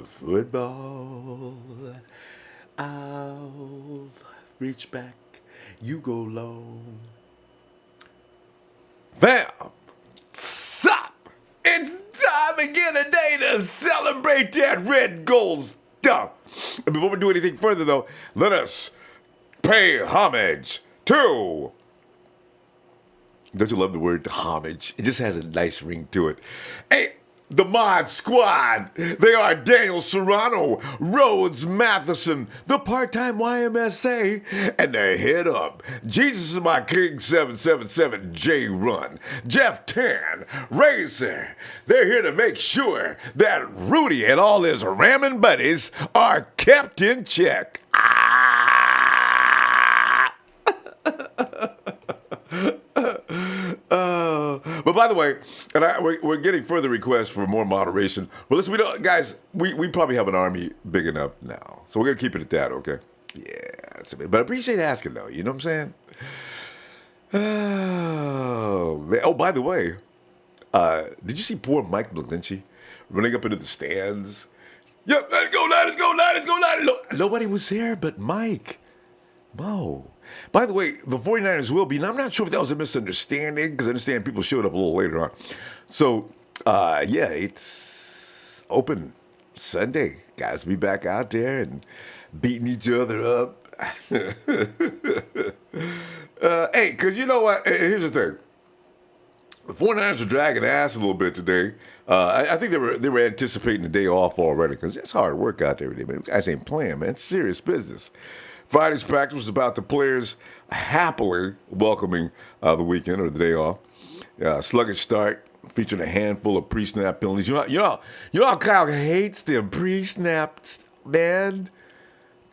football. I'll reach back, you go long. Fam, sup? It's time again today to celebrate that red gold stuff. And before we do anything further, though, let us pay homage to. Don't you love the word homage? It just has a nice ring to it. Hey, the Mod Squad. They are Daniel Serrano, Rhodes Matheson, the part-time YMSA, and their head up, Jesus is my King 777 J Run, Jeff Tan, Razor. They're here to make sure that Rudy and all his ramming buddies are kept in check. But by the way, and we're getting further requests for more moderation. But listen, we probably have an army big enough now, so we're gonna keep it at that, okay? Yeah, that's it. But I appreciate asking, though. You know what I'm saying? Oh, man. Oh, by the way, did you see poor Mike McGlinchey running up into the stands? Yep, let's go, let's go, let's go, let's go. Nobody was there but Mike. Whoa. By the way, the 49ers will be, and I'm not sure if that was a misunderstanding, because I understand people showed up a little later on. So, yeah, it's open Sunday. Guys be back out there and beating each other up. Hey, because you know what? Here's the thing. The 49ers are dragging ass a little bit today. I think they were anticipating the day off already, because it's hard work out there every day, man. Guys ain't playing, man. It's serious business. Friday's practice was about the players happily welcoming the weekend or the day off. Sluggish start featured a handful of pre-snap penalties. You know how Kyle hates them pre-snaps, man.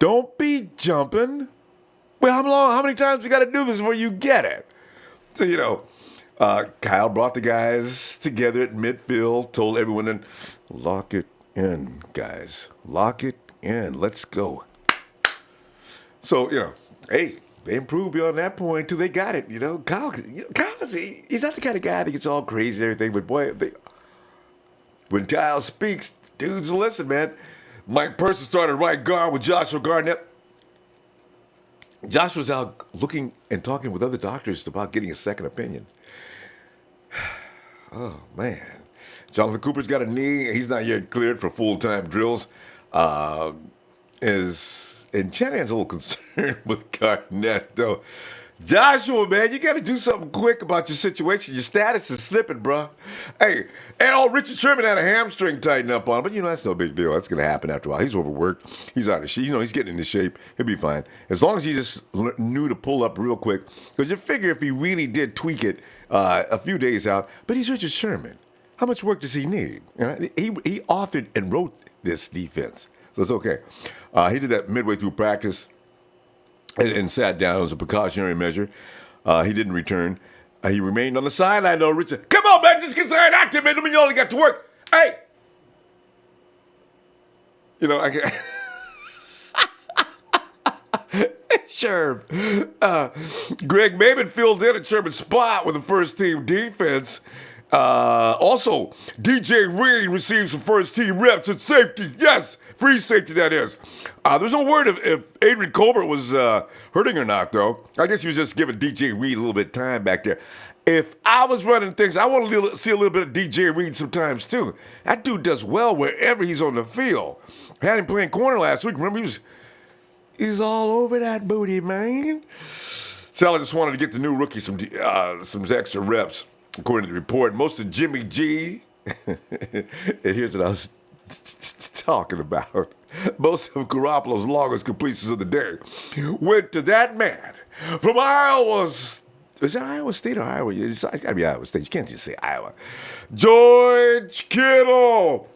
Don't be jumping. Well, how many times we got to do this before you get it? So Kyle brought the guys together at midfield, told everyone to lock it in, guys. Lock it in. Let's go. So, hey, they improved beyond that point till they got it, Kyle, he's not the kind of guy that gets all crazy and everything, but boy, when Kyle speaks, dudes listen, man. Mike Person started right guard with Joshua Garnett. Josh was out looking and talking with other doctors about getting a second opinion. Oh, man. Jonathan Cooper's got a knee. He's not yet cleared for full-time drills. And Shanahan's a little concerned with Garnett, though. Joshua, man, you got to do something quick about your situation. Your status is slipping, bro. Hey, Richard Sherman had a hamstring tighten up on him, but that's no big deal. That's going to happen after a while. He's overworked. He's out of shape. He's getting into shape. He'll be fine. As long as he just knew to pull up real quick. Because you figure if he really did tweak it a few days out, but he's Richard Sherman. How much work does he need? He authored and wrote this defense. So it's okay. He did that midway through practice and sat down. It was a precautionary measure. He didn't return. He remained on the sideline, though. Richard, come on, man, just get signed active, man. You only got to work. Hey! I can't. Sure. Greg Maben filled in at Sherman's spot with the first-team defense. Also, DJ Reed received some first-team reps at safety. Yes, free safety, that is. There's no word if Adrian Colbert was hurting or not, though. I guess he was just giving DJ Reed a little bit of time back there. If I was running things, I want to see a little bit of DJ Reed sometimes, too. That dude does well wherever he's on the field. Had him playing corner last week. Remember, he's all over that booty, man. Saleh just wanted to get the new rookie some extra reps. According to the report, most of Jimmy G, and here's what I was talking about, most of Garoppolo's longest completions of the day went to that man from Iowa. Is that Iowa State or Iowa? It's got to be Iowa State. You can't just say Iowa. George Kittle.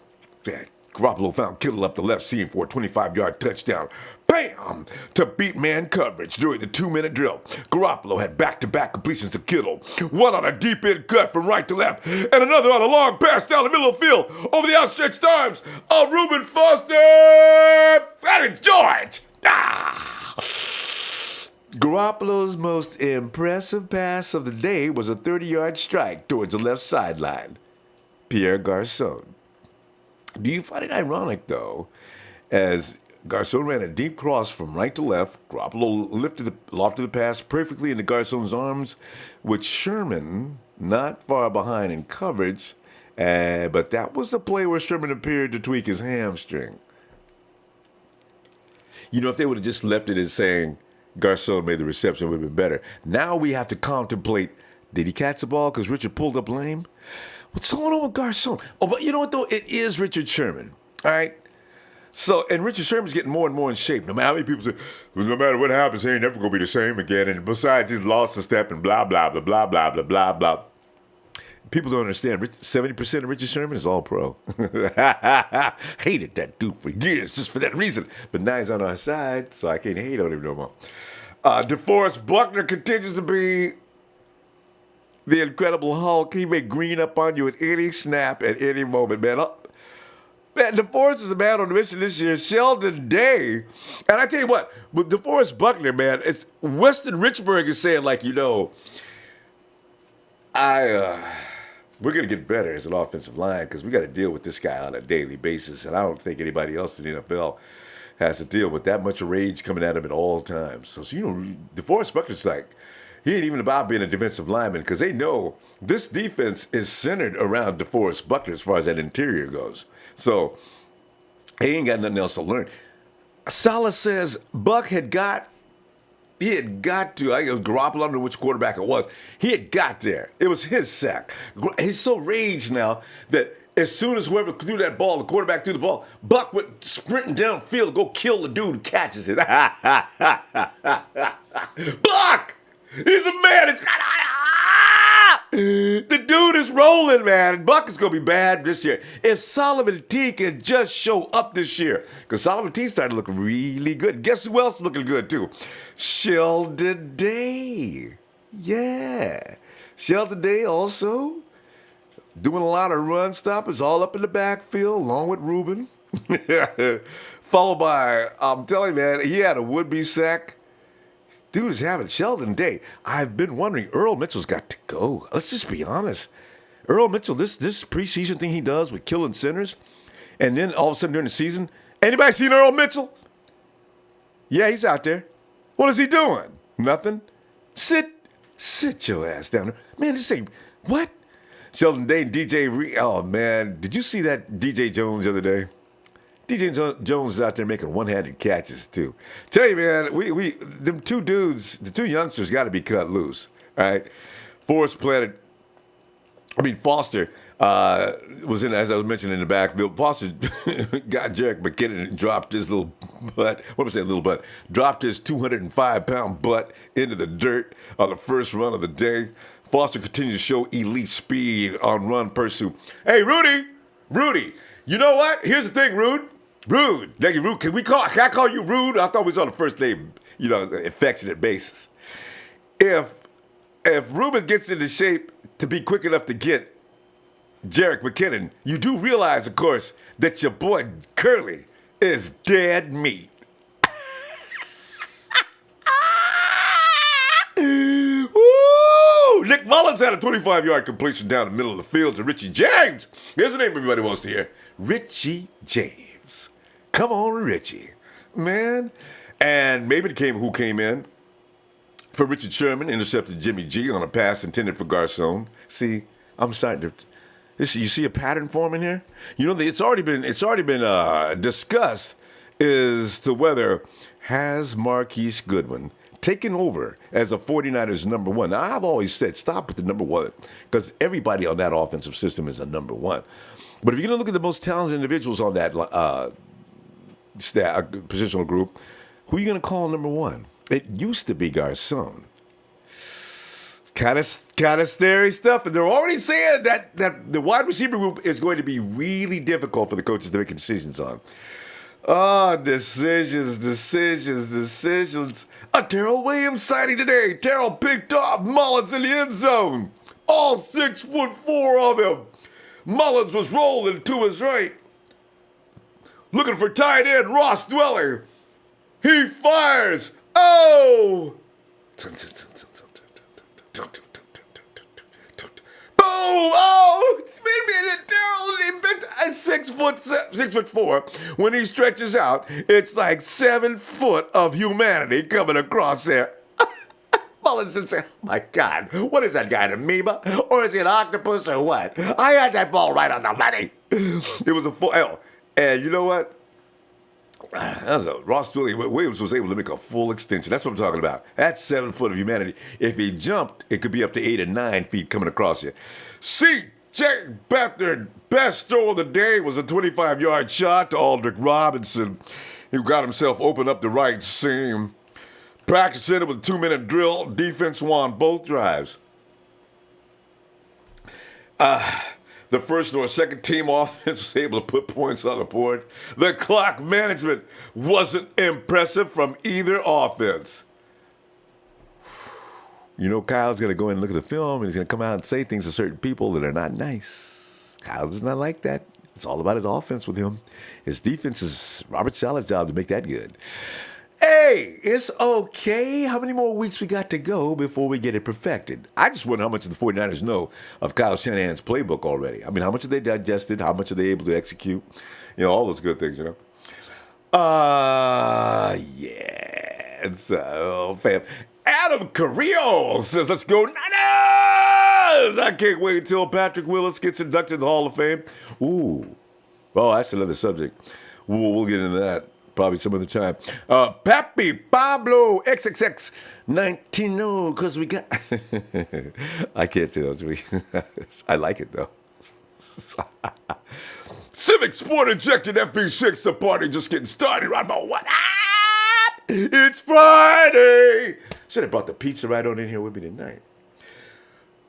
Yeah, Garoppolo found Kittle up the left seam for a 25-yard touchdown. Bam! To beat man coverage during the 2-minute drill. Garoppolo had back-to-back completions to Kittle. One on a deep-end cut from right to left, and another on a long pass down the middle of the field over the outstretched arms of Reuben Foster. And George! Garoppolo's most impressive pass of the day was a 30-yard strike towards the left sideline. Pierre Garçon. Do you find it ironic, though, as Garcon ran a deep cross from right to left, Garoppolo lofted the pass perfectly into Garcon's arms, with Sherman not far behind in coverage, but that was the play where Sherman appeared to tweak his hamstring. You know, if they would have just left it as saying Garcon made the reception, it would have been better. Now we have to contemplate, did he catch the ball because Richard pulled up lame? What's going on with Garcon? Oh, but you know what, though? It is Richard Sherman, all right? So, and Richard Sherman's getting more and more in shape. No matter how many people say, well, no matter what happens, he ain't never going to be the same again. And besides, he's lost a step and blah, blah, blah, blah, blah, blah, blah, blah. People don't understand. 70% of Richard Sherman is all pro. Hated that dude for years just for that reason. But now he's on our side, so I can't hate on him no more. Deforest Buckner continues to be the Incredible Hulk. He may green up on you at any snap at any moment, man. Man, DeForest is a man on the mission this year. Sheldon Day. And I tell you what, with DeForest Buckner, man, it's Weston Richburg is saying, like, you know, we're going to get better as an offensive line because we got to deal with this guy on a daily basis. And I don't think anybody else in the NFL has to deal with that much rage coming at him at all times. So you know, DeForest Buckner's like, he ain't even about being a defensive lineman because they know this defense is centered around DeForest Buckner as far as that interior goes. So he ain't got nothing else to learn. Saleh says Buck he had got to, I think it was Garoppolo, I don't know which quarterback it was. He had got there. It was his sack. He's so raged now that as soon as whoever threw that ball, the quarterback threw the ball, Buck went sprinting downfield to go kill the dude who catches it. Buck! He's a man. The dude is rolling, man. Buck is going to be bad this year. If Solomon T can just show up this year, because Solomon T started to look really good. Guess who else is looking good, too? Sheldon Day. Yeah. Sheldon Day also doing a lot of run stoppers all up in the backfield, along with Ruben. Followed by, I'm telling you, man, he had a would-be sack. Dude is having Sheldon Day. I've been wondering, Earl Mitchell's got to go. Let's just be honest. Earl Mitchell, this preseason thing he does with killing centers, and then all of a sudden during the season, anybody seen Earl Mitchell? Yeah, he's out there. What is he doing? Nothing. Sit your ass down there. Man, this ain't, what? Sheldon Day and DJ, oh man, did you see that DJ Jones the other day? DJ Jones is out there making one-handed catches, too. Tell you, man, them two dudes, the two youngsters got to be cut loose, all right? Foster was in, as I was mentioning in the backfield. Foster got Jerick McKinnon and dropped his little butt. What was that little butt? Dropped his 205-pound butt into the dirt on the first run of the day. Foster continues to show elite speed on run pursuit. Hey, Rudy, you know what? Here's the thing, Rude. Can I call you Rude? I thought we was on the first name, affectionate basis. If Ruben gets into shape to be quick enough to get Jerick McKinnon, you do realize, of course, that your boy Curly is dead meat. Woo! Nick Mullins had a 25-yard completion down the middle of the field to Richie James. Here's the name everybody wants to hear. Richie James. Come on, Richie. Man. And maybe who came in for Richard Sherman, intercepted Jimmy G on a pass intended for Garcon. See, I'm starting to... You see a pattern forming here? You know, it's already been discussed as to whether has Marquise Goodwin taken over as a 49ers number one. Now, I've always said stop with the number one because everybody on that offensive system is a number one. But if you're going to look at the most talented individuals on that positional group, who are you going to call number one? It used to be Garcon. Kind of scary stuff. And they're already saying that the wide receiver group is going to be really difficult for the coaches to make decisions on. Oh, decisions. A Terrell Williams sighting today. Terrell picked off Mullins in the end zone. All 6'4" of him. Mullins was rolling to his right. Looking for tight end Ross Dweller. He fires. Oh! At 6'4", when he stretches out, it's like 7 foot of humanity coming across there. Mullins and say, oh my God, what is that guy, an amoeba? Or is he an octopus or what? I had that ball right on the money. It was a full L. And you know what? Ross Williams was able to make a full extension. That's what I'm talking about. That's 7 foot of humanity. If he jumped, it could be up to 8 or 9 feet coming across you. C.J. Beathard, best throw of the day was a 25-yard shot to Aldrick Robinson, who got himself open up the right seam. Practice it with a 2-minute drill. Defense won both drives. The first or second team offense was able to put points on the board. The clock management wasn't impressive from either offense. You know, Kyle's going to go in and look at the film, and he's going to come out and say things to certain people that are not nice. Kyle does not like that. It's all about his offense with him. His defense is Robert Saleh's job to make that good. Hey, it's okay. How many more weeks we got to go before we get it perfected? I just wonder how much the 49ers know of Kyle Shanahan's playbook already. I mean, how much have they digested? How much are they able to execute? You know, all those good things, you know. Yeah. It's, fam. Adam Carrillo says, let's go Niners! I can't wait until Patrick Willis gets inducted in the Hall of Fame. Ooh. Oh, that's another subject. We'll get into that. Probably some other time. Pappy Pablo XXX 19, because we got. I can't say those. I like it though. Civic Sport injected FB6. The party just getting started. Right about what? It's Friday. Should have brought the pizza right on in here with me tonight.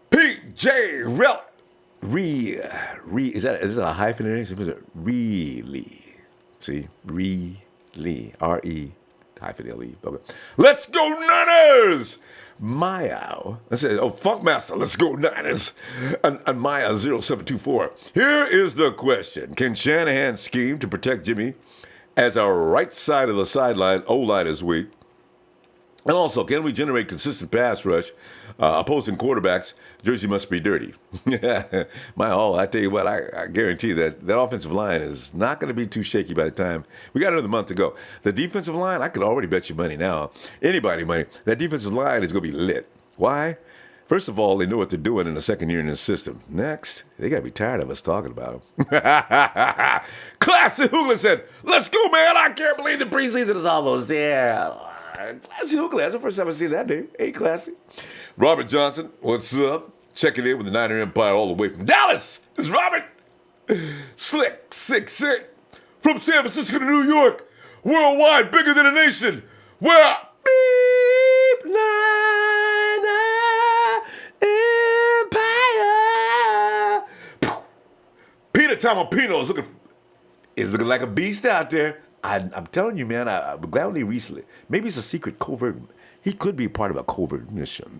PJ is that a hyphen in it? Really? See, Lee, R-E, hyphen L-E. Okay. Let's go Niners! Maya, I said, Funkmaster, let's go Niners. And Maya 0724. Here is the question. Can Shanahan scheme to protect Jimmy as our right side of the sideline O-line is weak? And also, can we generate consistent pass rush? Opposing quarterbacks, jersey must be dirty. I tell you what, I guarantee that offensive line is not going to be too shaky by the time. We got another month to go. The defensive line, I could already bet you money now. Anybody money. That defensive line is going to be lit. Why? First of all, they know what they're doing in the second year in the system. Next, they got to be tired of us talking about them. Classy Hoogland said, let's go, man. I can't believe the preseason is almost there. Classy Hoogland. That's the first time I've seen that name. Hey, Classy. Robert Johnson, what's up? Checking in with the Niner Empire all the way from Dallas. This is Robert. Slick 66 from San Francisco to New York. Worldwide, bigger than a nation. We're Beep Niner Empire. Peter Tomopino is looking like a beast out there. I'm telling you, man, I'm glad only recently. Maybe it's a secret covert. He could be part of a covert mission.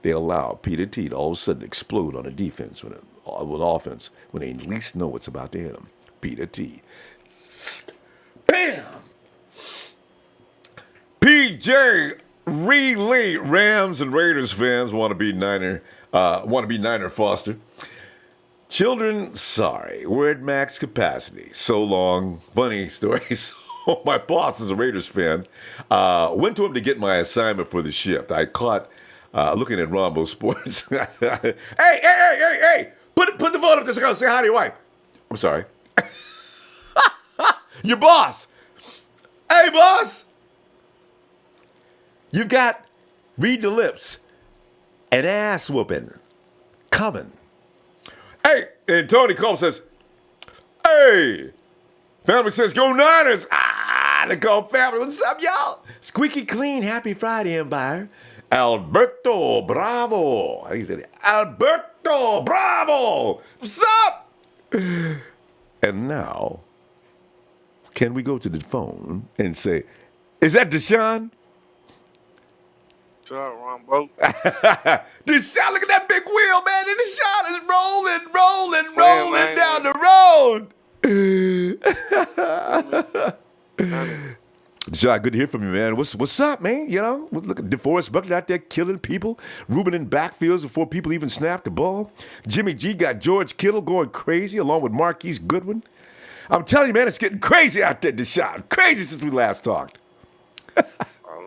They allow Peter T to all of a sudden explode on a defense with offense when they least know what's about to hit them. Peter T. Bam! PJ Lee, Rams and Raiders fans want to be Niner Foster. Children, sorry, we're at max capacity. So long. Funny stories. My boss is a Raiders fan. Went to him to get my assignment for the shift. I caught looking at Ronbo Sports. Hey! Put the phone up to say hi to your wife. I'm sorry. Your boss. Hey, boss. You've got read the lips, an ass whooping coming. Hey, and Tony Cole says, hey, family says, go Niners. The Cole family, what's up, y'all? Squeaky clean, happy Friday, Empire. Alberto Bravo. How do you say that? Alberto Bravo. What's up? And now, can we go to the phone and say, is that Deshaun? What's up, Ronbo? Deshaun, look at that big wheel, man. And Deshaun is rolling down the road. John, good to hear from you, man. What's up, man? You know, look at Deforest Buckner out there killing people, Ruben in backfields before people even snapped the ball. Jimmy G got George Kittle going crazy along with Marquise Goodwin. I'm telling you, man, it's getting crazy out there, Deshaun. Crazy since we last talked. I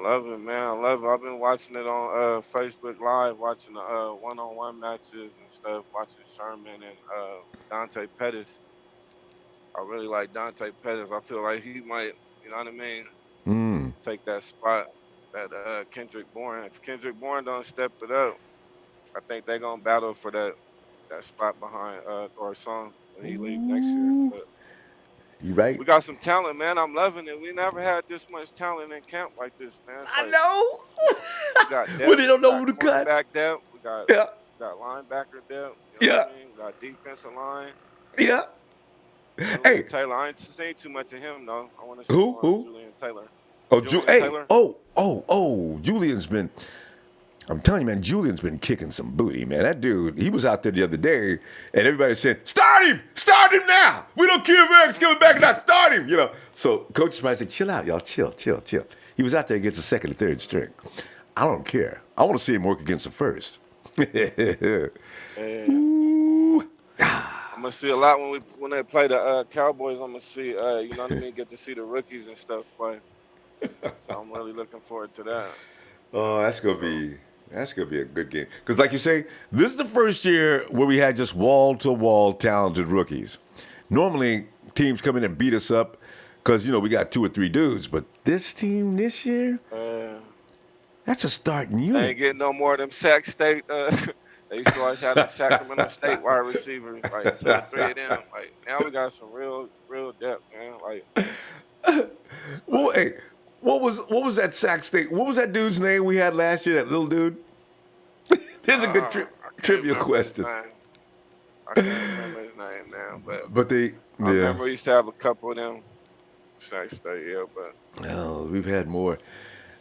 love it, man. I love it. I've been watching it on Facebook Live, watching the one-on-one matches and stuff, watching Sherman and Dante Pettis. I really like Dante Pettis. I feel like he might, you know what I mean, take that spot that Kendrick Bourne. If Kendrick Bourne don't step it up, I think they're gonna battle for that spot behind Garcon when he leave next year. Ooh, But you right? we got some talent, man. I'm loving it. We never had this much talent in camp like this, man. It's I like we got know. When depth, they don't we know got who to cut. cornerback depth, Yeah, got linebacker depth. You know what yeah, I mean? We got defensive line. yeah. Julian Hey, Taylor. I ain't seen too much of him though. I want to see who? more of Who? Julian Taylor. Oh, Julian hey. Taylor. Oh. Julian's been. I'm telling you, man, Julian's been kicking some booty, man. That dude, he was out there the other day, and everybody said, start him now. We don't care if Eric's coming back or not, start him, you know. So Coach might say, chill out, y'all, chill. He was out there against the second and third string. I don't care. I want to see him work against the first. Yeah. I'm gonna see a lot when they play the Cowboys. I'm gonna see, you know what I mean, get to see the rookies and stuff play. So I'm really looking forward to that. Oh, So that's gonna be a good game. Because, like you say, this is the first year where we had just wall to wall talented rookies. Normally, teams come in and beat us up because we got two or three dudes. But this team this year, uh, that's a starting they unit. ain't getting no more of them Sac State. They used to always have them Sacramento State wide receivers, like two or three of them. Like now we got some real depth, man. Well, Like hey, what was that Sac State? What was that dude's name we had last year? That little dude. There's a good I can't trivia remember his question. name. I can't remember his name now, but But I yeah. remember we used to have a couple of them Sac State, yeah, but. Oh, we've had more.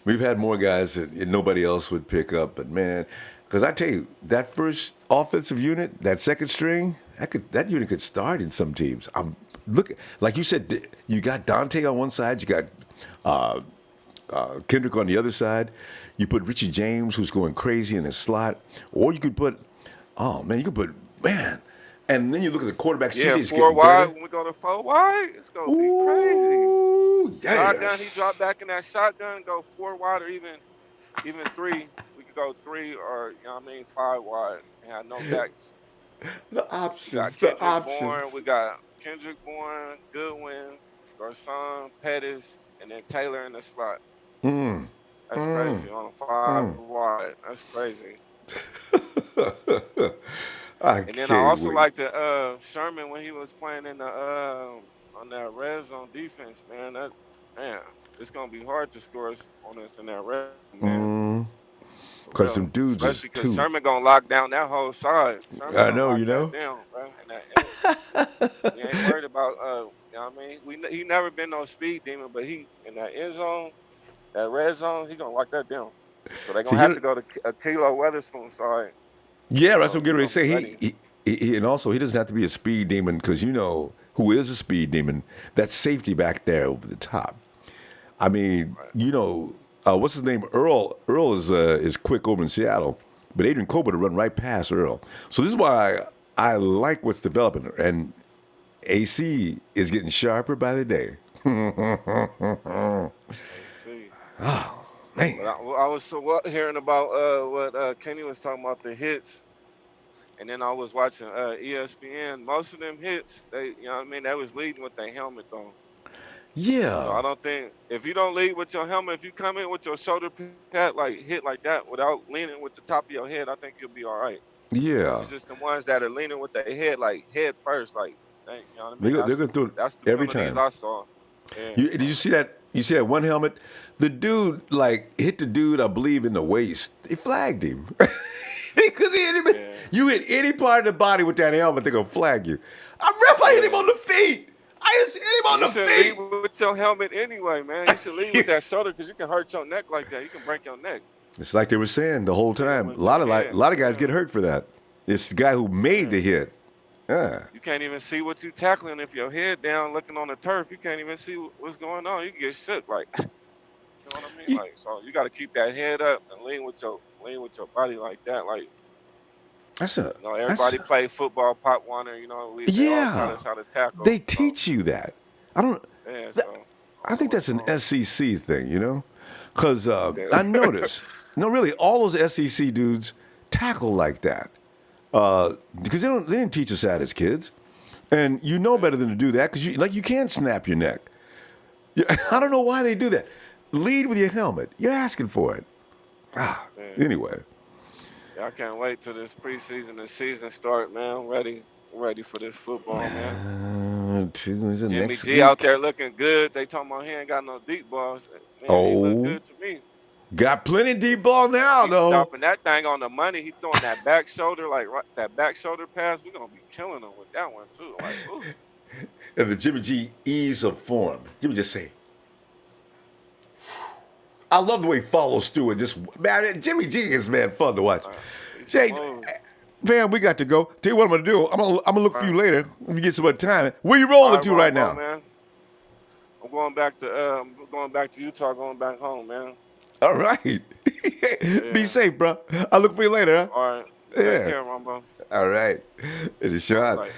We've had more guys that nobody else would pick up, but man, because I tell you, that first offensive unit, that second string, that unit could start in some teams. I'm look like you said, you got Dante on one side, you got uh, Kendrick on the other side. You put Richie James, who's going crazy in his slot, or you could put, oh man, you could put man, and then you look at the quarterback. Yeah, CJ's four getting wide. better. When we go to four wide, it's gonna be crazy. Ooh, Shotgun, he dropped yes, back in that shotgun, go four wide or even three. We could go three or you know what I mean, five wide and have no backs. the We got options, the Kendrick Bourne, options. we got Kendrick Bourne, Goodwin, Garcon, Pettis, and then Taylor in the slot. Mm. That's Mm. crazy on a five Mm. wide. That's crazy. I And then I can't also wait. like the Sherman when he was playing in the on that red zone defense, man. Man, it's gonna be hard to score on us in that red zone, man. Mm. For Cause real. some dudes is Especially because too. Sherman gonna lock down that whole side. Sherman I gonna know, lock you that know. down, bro. We ain't worried about you know what I mean? He never been no speed demon, but he in that end zone, that red zone, he gonna lock that down. So they See, gonna have to go to a Kilo Weatherspoon side. yeah, that's what So I'm he getting ready to gonna be say. ready. And also he doesn't have to be a speed demon because who is a speed demon. That's safety back there over the top. I mean, Right. what's his name? Earl. Earl is quick over in Seattle, but Adrian Colbert will run right past Earl. So this is why I like what's developing, and AC is getting sharper by the day. I see. Man, But I was hearing about what Kenny was talking about the hits, and then I was watching ESPN. Most of them hits, they you know what I mean, they was leading with their helmet on. So yeah, I don't think if you don't lead with your helmet, if you come in with your shoulder pad like hit like that without leaning with the top of your head, I think you'll be all right. yeah. It's just the ones that are leaning with their head like head first, like you know what I mean. They're gonna throw it That's the every penalties time. I saw. Yeah, Did you see that? You see that one helmet? The dude hit the dude, I believe, in the waist. They flagged him because he hit him. yeah, You hit any part of the body with that helmet, they're gonna flag you. I ref, I hit him yeah. on the feet. I just hit him on And you the shouldn't lead feet. with your helmet anyway, man. You should lead with that shoulder because you can hurt your neck like that. You can break your neck It's like they were saying the whole leading time. with your A head. lot of guys Yeah, get hurt for that. It's the guy who made yeah. the hit. Yeah. You can't even see what you tackling if your head down looking on the turf. You can't even see what's going on. You can get shook like. You know what I mean? Y- Like, so you got to keep that head up and lean with your body like that. Like, That's a you know, that's everybody play football, Pop Warner. You know, they all taught yeah. us how to tackle. They So teach you that. I don't. yeah, th- so I I don't know think what's that's an wrong. SEC thing, you know, because I Yeah. notice. No, really, all those SEC dudes tackle like that because they didn't teach us that as kids, and you know Yeah. better than to do that because you can't snap your neck. I don't know why they do that. Lead with your helmet. You're asking for it. Yeah. Anyway. Yeah, I can't wait till this preseason and season start, man. I'm ready for this football, man. Is it Jimmy next G out week? there looking good. They talking about he ain't got no deep balls. Man, he look Oh, good to me. got plenty deep ball now, He's though. stopping that thing on the money. He throwing that back shoulder, like that back shoulder pass. We're gonna be killing him with that one too. Like, ooh, If the Jimmy G ease of form, Jimmy just say, I love the way he follows through and just, man, Jimmy G is, man, fun to watch. he's Say, smooth. man, we got to go. Tell you what I'm going to do. I'm gonna look All for right, you later if you get some more time. Where you all rolling right, to right Ronbo, now? man. I'm going back to Utah, going back home, man. All right. Be Yeah. safe, bro. I'll look for you later, huh? All right. Take Yeah. care, Ronbo. All right. It is All right, shot. bye.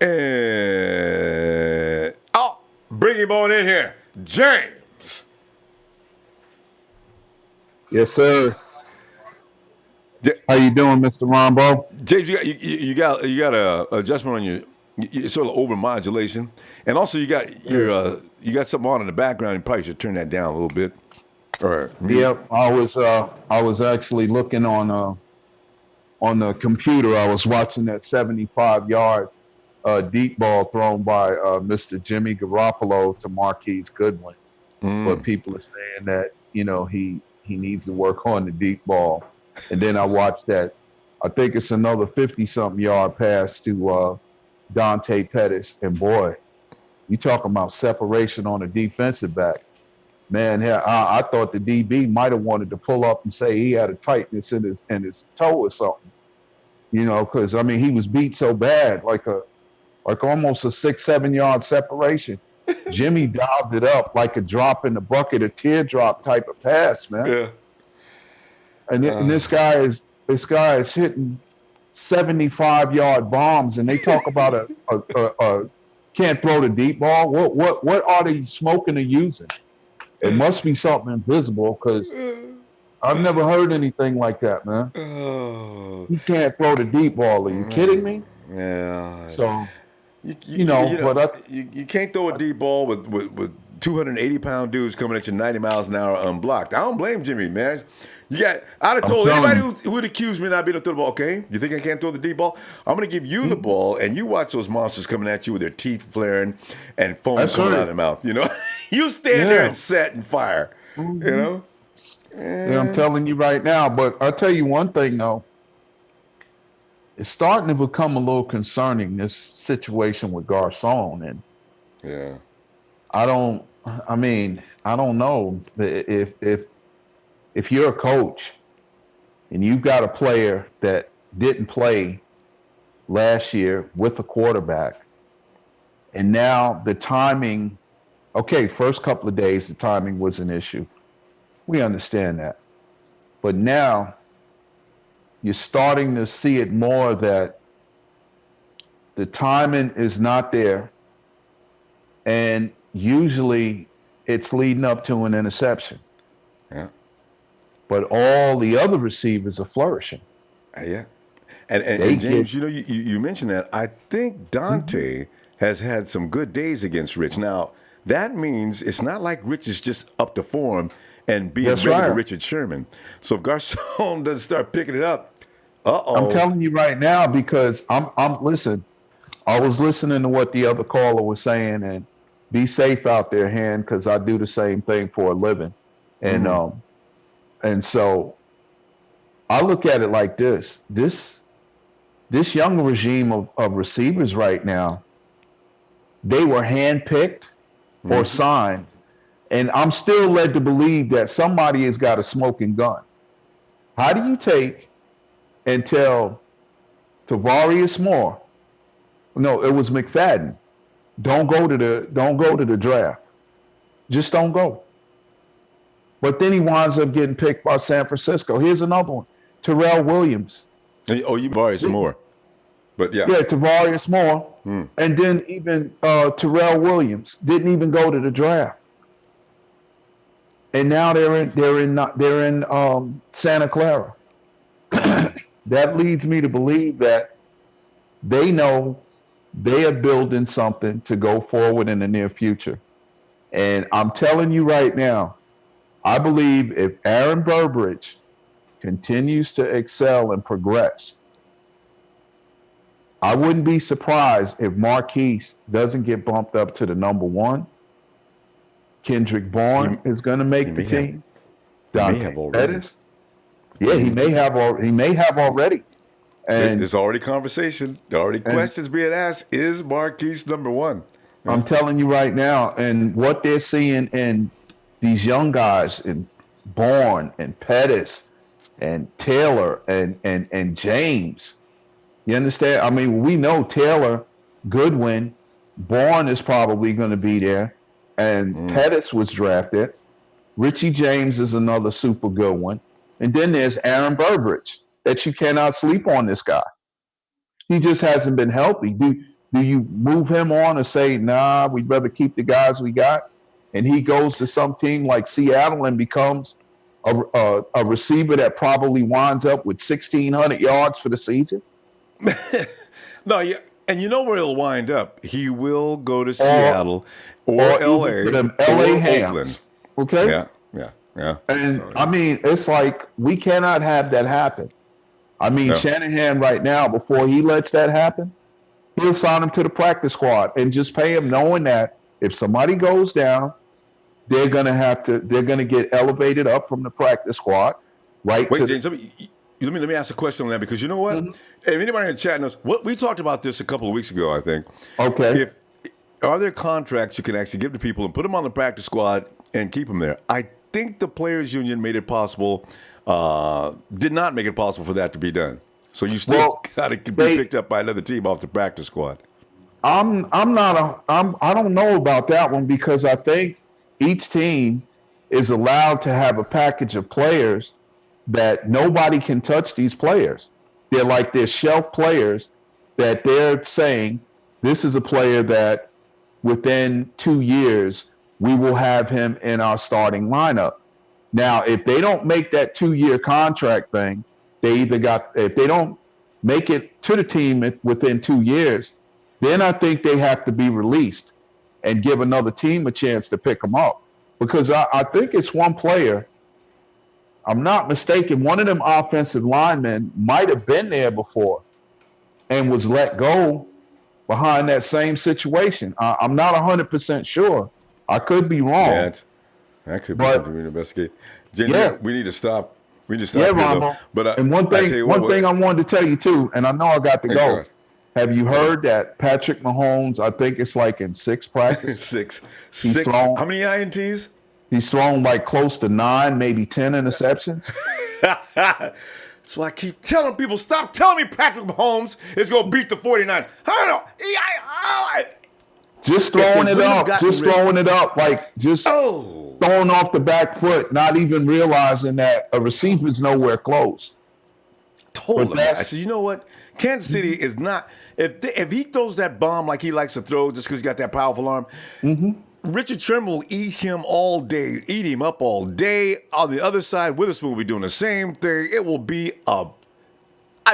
And oh, bring him on in here, James. Yes, sir. J- How you doing, Mr. Rombo? James, you got a adjustment on your sort of over modulation, and also you got something on in the background. You probably should turn that down a little bit or mute. Yep, I was actually looking on the computer. I was watching that 75-yard deep ball thrown by Mr. Jimmy Garoppolo to Marquise Goodwin. But people are saying that he needs to work on the deep ball. And then I watched that. I think it's another 50-something yard pass to Dante Pettis, and boy, you talking about separation on a defensive back. Man, yeah, I thought the DB might have wanted to pull up and say he had a tightness in his toe or something, because I mean he was beat so bad, like almost a 6-7 yard separation. Jimmy dialed it up like a drop in the bucket, a teardrop type of pass, man. Yeah. And this guy is hitting 75-yard bombs, and they talk about a can't throw the deep ball. What are they smoking or using? It must be something invisible because I've never heard anything like that, man. Oh, You can't throw the deep ball. Are you kidding me? yeah. So, You but I, you can't throw a deep ball with 280-pound dudes coming at you 90 miles an hour unblocked. I don't blame Jimmy, man. I'd have I'm told telling anybody you. who would accuse me of not being able to throw the ball, okay, you think I can't throw the deep ball? I'm going to give you the Mhm. ball, and you watch those monsters coming at you with their teeth flaring and foam That's coming out of right. their mouth, You stand there and Yeah. set and fire, you hmm know? Yeah, I'm telling you right now. But I'll tell you one thing, though. It's starting to become a little concerning, this situation with Garcon. And Yeah. I don't know if you're a coach and you've got a player that didn't play last year with a quarterback, and now the timing, okay, first couple of days, the timing was an issue. We understand that. But now you're starting to see it more that the timing is not there. And usually it's leading up to an interception. Yeah. But all the other receivers are flourishing. Yeah. And, and, They and get, James, you mentioned that. I think Mhm. Dante has had some good days against Rich. Now, that means it's not like Rich is just up to form and being That's regular right. Richard Sherman. So if Garcon doesn't start picking it up, I'm uh-oh. telling you right now because listen, I was listening to what the other caller was saying, and be safe out there, Han, because I do the same thing for a living. And so I look at it like this. This young regime of receivers right now, they were handpicked or signed. And I'm still led to believe that somebody has got a smoking gun. How do you take and tell Tavarius Moore, no, it was McFadden, don't go to the draft. Just don't go. But then he winds up getting picked by San Francisco. Here's another one, Terrell Williams. Oh, you Various more. But yeah. Yeah, Tavarius Moore. And then even Terrell Williams didn't even go to the draft. And now they're in Santa Clara. That leads me to believe that they know they are building something to go forward in the near future. And I'm telling you right now, I believe if Aaron Burbridge continues to excel and progress, I wouldn't be surprised if Marquise doesn't get bumped up to the number one. Kendrick Bourne is going to make the team. Dante Pettis. Yeah, he may have already. And there's already conversation. There are already questions being asked. Is Marquise number one? I'm telling you right now, and what they're seeing in these young guys, in Bourne and Pettis and Taylor and James. You understand? I mean, we know Taylor, Goodwin, Bourne is probably going to be there, and Pettis was drafted. Richie James is another super good one. And then there's Aaron Burbridge, that you cannot sleep on this guy. He just hasn't been healthy. Do you move him on or say, nah, we'd rather keep the guys we got? And he goes to some team like Seattle and becomes a receiver that probably winds up with 1,600 yards for the season? No, yeah, and you know where he'll wind up. He will go to Seattle or LA or Oakland. Okay? Yeah. And so, I mean, it's like we cannot have that happen. I mean, Shanahan right now, before he lets that happen, he'll sign him to the practice squad and just pay him, knowing that if somebody goes down, they're gonna get elevated up from the practice squad. Right. Wait, James, let me ask a question on that, because you know what? If anybody in the chat knows, we talked about this a couple of weeks ago, I think. Okay. Are there contracts you can actually give to people and put them on the practice squad and keep them there? I think the Players Union made it possible, did not make it possible for that to be done. So you still got to be picked up by another team off the practice squad. I don't know about that one, because I think each team is allowed to have a package of players that nobody can touch these players. They're shelf players that they're saying, this is a player that within 2 years, we will have him in our starting lineup. Now, if they don't make that 2-year contract thing, if they don't make it to the team within 2 years, then I think they have to be released and give another team a chance to pick them up. Because I think it's one player, I'm not mistaken, one of them offensive linemen might have been there before and was let go behind that same situation. I'm not 100% sure. I could be wrong. Yeah, that could be something we investigate. James, we need to stop. We need to stop here, Ronbo. But and one thing I wanted to tell you too, and I know I got to go. Have you heard that Patrick Mahomes, I think it's like in 6 practices? Six. How many INTs? He's thrown like close to 9, maybe 10 interceptions. So I keep telling people, stop telling me Patrick Mahomes is going to beat the 49ers. I don't know. Just throwing it up, like just throwing off the back foot, not even realizing that a receiver's nowhere close. Told him that. I said, you know what? Kansas City is not. If he throws that bomb like he likes to throw, just because he's got that powerful arm, Richard Sherman will eat him up all day. On the other side, Witherspoon will be doing the same thing. It will be it'll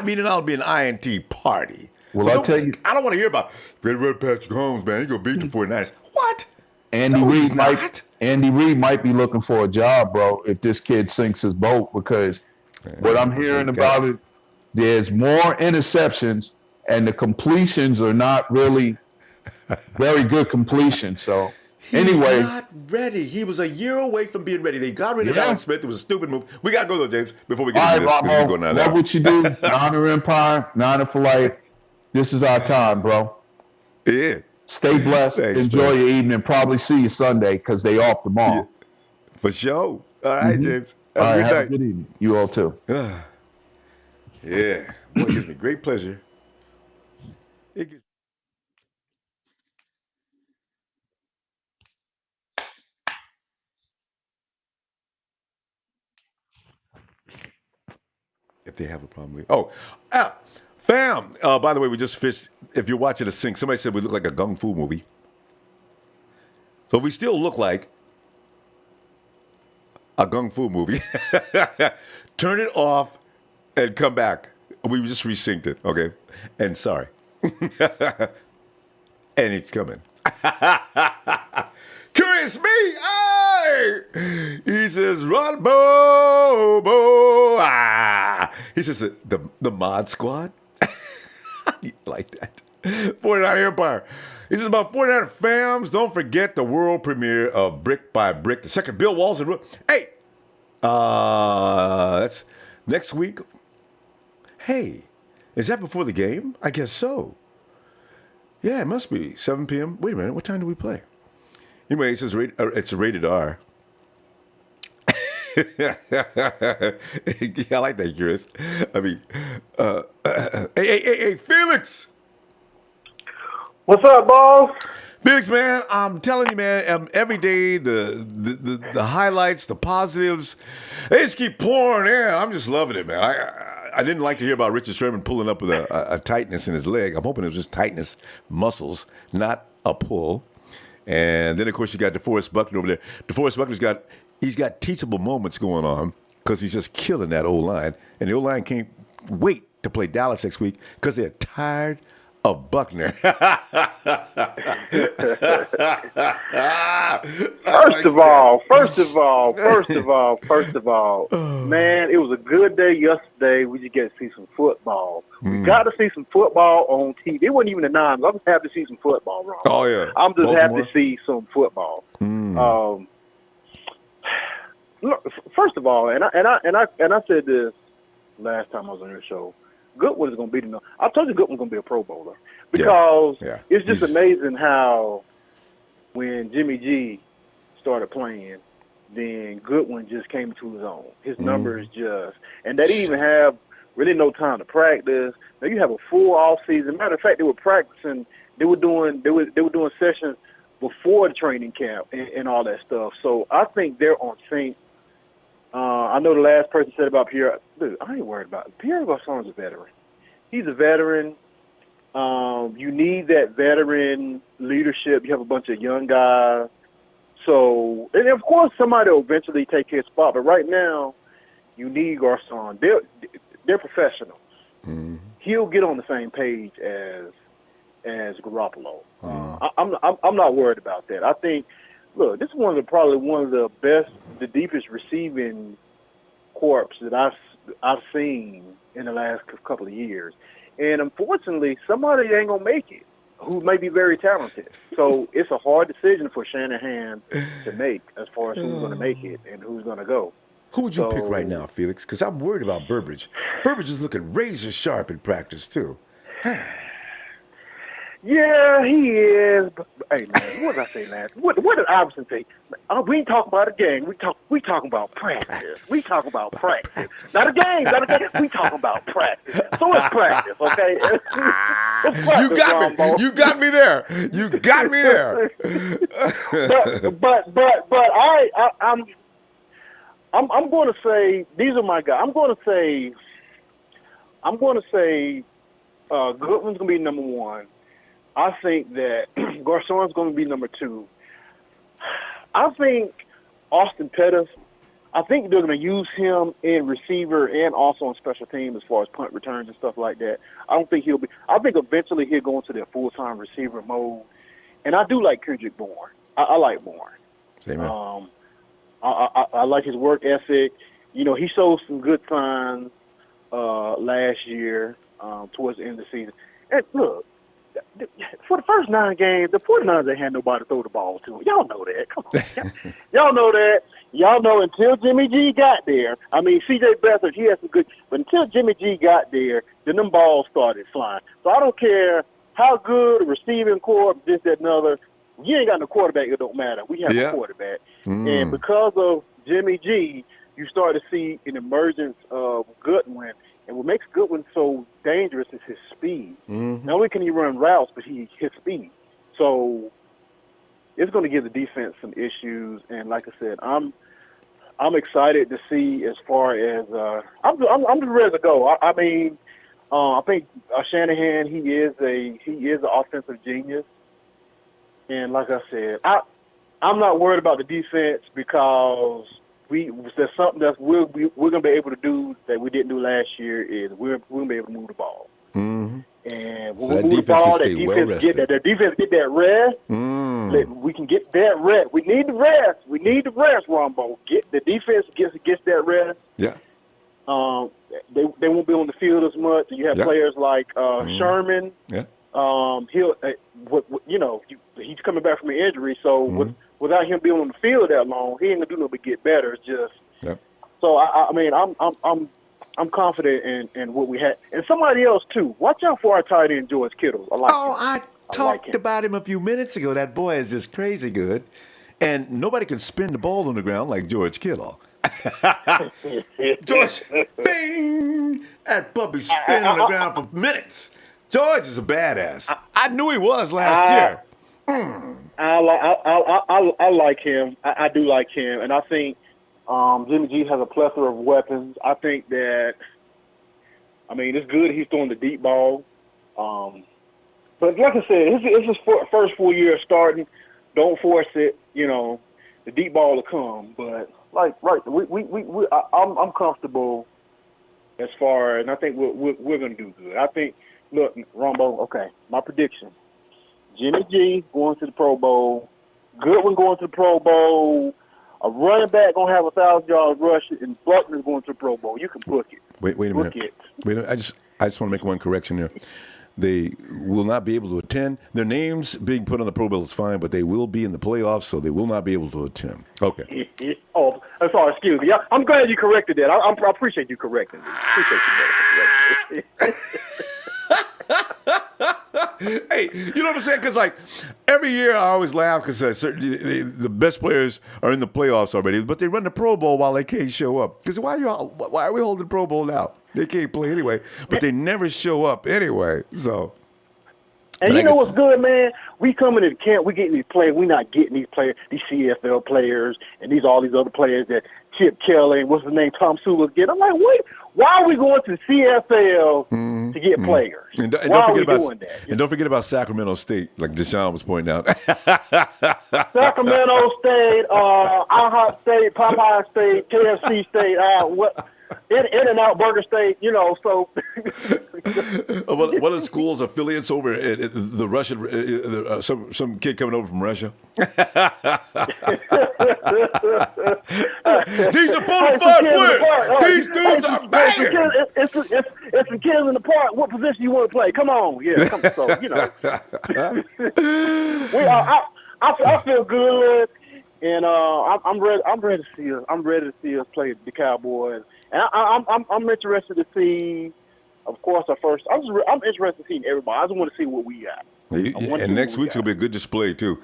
be an INT party. Well, I'll tell you, I don't want to hear about Patrick Mahomes, man. He's going to beat the 49ers. What? Andy Reid might be looking for a job, bro, if this kid sinks his boat, because what I'm hearing about it, there's more interceptions, and the completions are not really very good completions. So anyway. He's not ready. He was a year away from being ready. They got rid of Alex Smith. It was a stupid move. We got to go, though, James, before we get into this. Ronbo, love what you do. Niner Empire, Niner for life. This is our time, bro. Yeah. Stay blessed. Thanks, enjoy your evening. Probably see you Sunday, because they off tomorrow. Yeah. For sure. All right, James. Have a good evening. You all too. Yeah. Boy, it gives me great pleasure. if they have a problem. Fam. By the way, we just fished. If you're watching the sync, somebody said we look like a kung fu movie. So we still look like a kung fu movie. Turn it off and come back. We just resynced it, okay? And sorry. And it's coming. Curious me, hey! He says, Ronbo, He says, the mod squad? Like that. 49 Empire. He says, about 49 fams, don't forget the world premiere of Brick by Brick, the second Bill Walton. Hey! That's next week. Hey, is that before the game? I guess so. Yeah, it must be 7 p.m. Wait a minute, what time do we play? Anyway, it says it's rated R. I like that, Chris. I mean, hey, Felix. What's up, boss? Felix, man, I'm telling you, man, every day the highlights, the positives, they just keep pouring in. I'm just loving it, man. I didn't like to hear about Richard Sherman pulling up with a tightness in his leg. I'm hoping it was just tightness, muscles, not a pull. And then, of course, you got Deforest Buckner over there. Deforest Buckner's got teachable moments going on because he's just killing that O-line. And the O-line can't wait to play Dallas next week because they're tired of Buckner. First of all, man, it was a good day yesterday. We just get to see some football. We got to see some football on TV. It wasn't even the Niners. I'm just happy to see some football, Ron. Oh yeah, I'm just Baltimore. happy to see some football. Look, first of all, and I said this last time I was on your show. Goodwin is going to be I told you Goodwin's going to be a Pro Bowler because it's just amazing how when Jimmy G started playing, then Goodwin just came to his own. His numbers and they didn't even have really no time to practice. Now you have a full off season. Matter of fact, they were practicing. They were doing sessions before the training camp and all that stuff. So I think they're on sync. I know the last person said about Pierre. Dude, I ain't worried about it. Pierre Garçon's a veteran. He's a veteran. You need that veteran leadership. You have a bunch of young guys. So, and of course, somebody will eventually take his spot. But right now, you need Garçon. They're professionals. Mm-hmm. He'll get on the same page as Garoppolo. I'm not worried about that. I think. Look, this is probably one of the best, the deepest receiving corps that I've seen in the last couple of years. And unfortunately, somebody ain't going to make it who may be very talented. So it's a hard decision for Shanahan to make as far as who's going to make it and who's going to go. Who would you pick right now, Felix? Because I'm worried about Burbridge. Burbridge is looking razor sharp in practice, too. Yeah, he is. But, hey, man, what did I say last? What did Iverson say? We ain't talking about a game. We talking about practice. We talking about practice. Not a game. We talking about practice. So it's practice, okay? It's practice, You got me there. but I'm going to say these are my guys. I'm going to say Goodwin's going to be number one. I think that Garçon's going to be number two. I think Austin Pettis, I think they're going to use him in receiver and also on special team as far as punt returns and stuff like that. I think eventually he'll go into that full-time receiver mode. And I do like Kendrick Bourne. I like Bourne. Same here. I like his work ethic. You know, he showed some good signs last year towards the end of the season. And look, for the first 9 games, the 49ers ain't had nobody to throw the ball to. Y'all know that. Come on. Y'all know that. Y'all know until Jimmy G got there. I mean, C.J. Beathard, he has some good. But until Jimmy G got there, then them balls started flying. So I don't care how good a receiving corps, this, that, and other. You ain't got no quarterback, it don't matter. We have a quarterback. And because of Jimmy G, you start to see an emergence of Goodwin. And what makes Goodwin so dangerous is his speed. Not only can he run routes, but his speed. So it's going to give the defense some issues. And like I said, I'm I'm excited to see as far as I'm just ready to go. I mean, I think Shanahan he is an offensive genius, and like I said, I'm not worried about the defense because there's something that we're gonna be able to do that we didn't do last year is we're gonna be able to move the ball. Mm-hmm. And when So we that move the defense ball, can that stay well defense rested. that defense get that rest. We can get that rest. We need the rest. We need the rest, Ronbo. Get the defense gets that rest. Yeah. They won't be on the field as much. You have players like Sherman. Yeah. He'll he's coming back from an injury, so without him being on the field that long, he ain't gonna do nothing but get better. It's just so I mean I'm confident in what we had. And somebody else too. Watch out for our tight end George Kittle. I like him. I talked about him a few minutes ago. That boy is just crazy good, and nobody can spin the ball on the ground like George Kittle. George, bing! That puppy spin on the ground for minutes. George is a badass. I knew he was last year. I like him. I do like him, and I think Jimmy G has a plethora of weapons. I think that, I mean, it's good he's throwing the deep ball. But like I said, it's his first full year starting. Don't force it. You know, the deep ball will come. But I'm comfortable as far, and I think we're going to do good. I think, look, Ronbo. Okay, my prediction: Jimmy G going to the Pro Bowl, Goodwin going to the Pro Bowl, a running back going to have 1,000 yards rushing, and Buckner's going to the Pro Bowl. You can book it. Wait a minute. Wait a minute. I just want to make one correction there. They will not be able to attend. Their names being put on the Pro Bowl is fine, but they will be in the playoffs, so they will not be able to attend. Okay. Oh, I'm sorry. Excuse me. I'm glad you corrected that. I appreciate you correcting me. Hey, you know what I'm saying? Because, like, every year I always laugh because the best players are in the playoffs already, but they run the Pro Bowl while they can't show up. Because why are we holding the Pro Bowl now? They can't play anyway, but they never show up anyway. So, and you know what's good, man? We coming to camp, we getting these players. We not getting these players, these CFL players, and all these other players that Chip Kelly, what's his name, Tom Sula get. I'm like, wait, why are we going to the CFL to get players? And why don't are we forget doing that? And don't forget about Sacramento State, like Deshaun was pointing out. Sacramento State, IHOP State, Popeye State, KFC State, In-N-Out Burger State, you know, so. One of the school's affiliates over at the Russian, some kid coming over from Russia. These are bona fide players. These dudes are banging. It's the kids in the park. What position you want to play? Come on. Yeah, so, you know. I feel good. And I'm ready to see us. I'm ready to see us play the Cowboys. And I'm interested to see, of course, I'm interested in seeing everybody. I just want to see what we got. And next week's gonna be a good display too.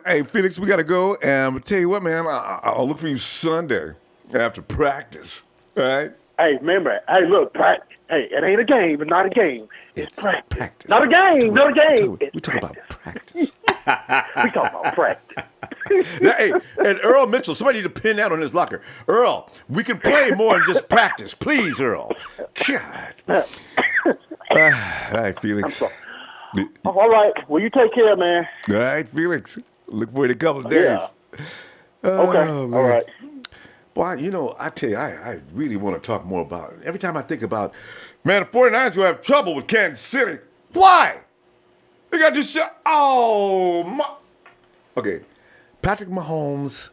Hey, Felix, we gotta go. And I'm gonna tell you what, man. I'll look for you Sunday after practice. All right. Hey, remember. Hey, look, practice. Hey, it ain't a game. It's not a game. It's practice. Not a game. Not a game. We talk about practice. We talk about practice. Now, hey, and Earl Mitchell, somebody need to pin that on his locker. Earl, we can play more than just practice. Please, Earl. God. All right, Felix. All right. Well, you take care, man. All right, Felix. Look for you in a couple of days. Yeah. Okay. All right. Boy, you know, I tell you, I really want to talk more about it. Every time I think about, man, the 49ers will have trouble with Kansas City. Why? They got just shot. Oh, my. Okay. Patrick Mahomes,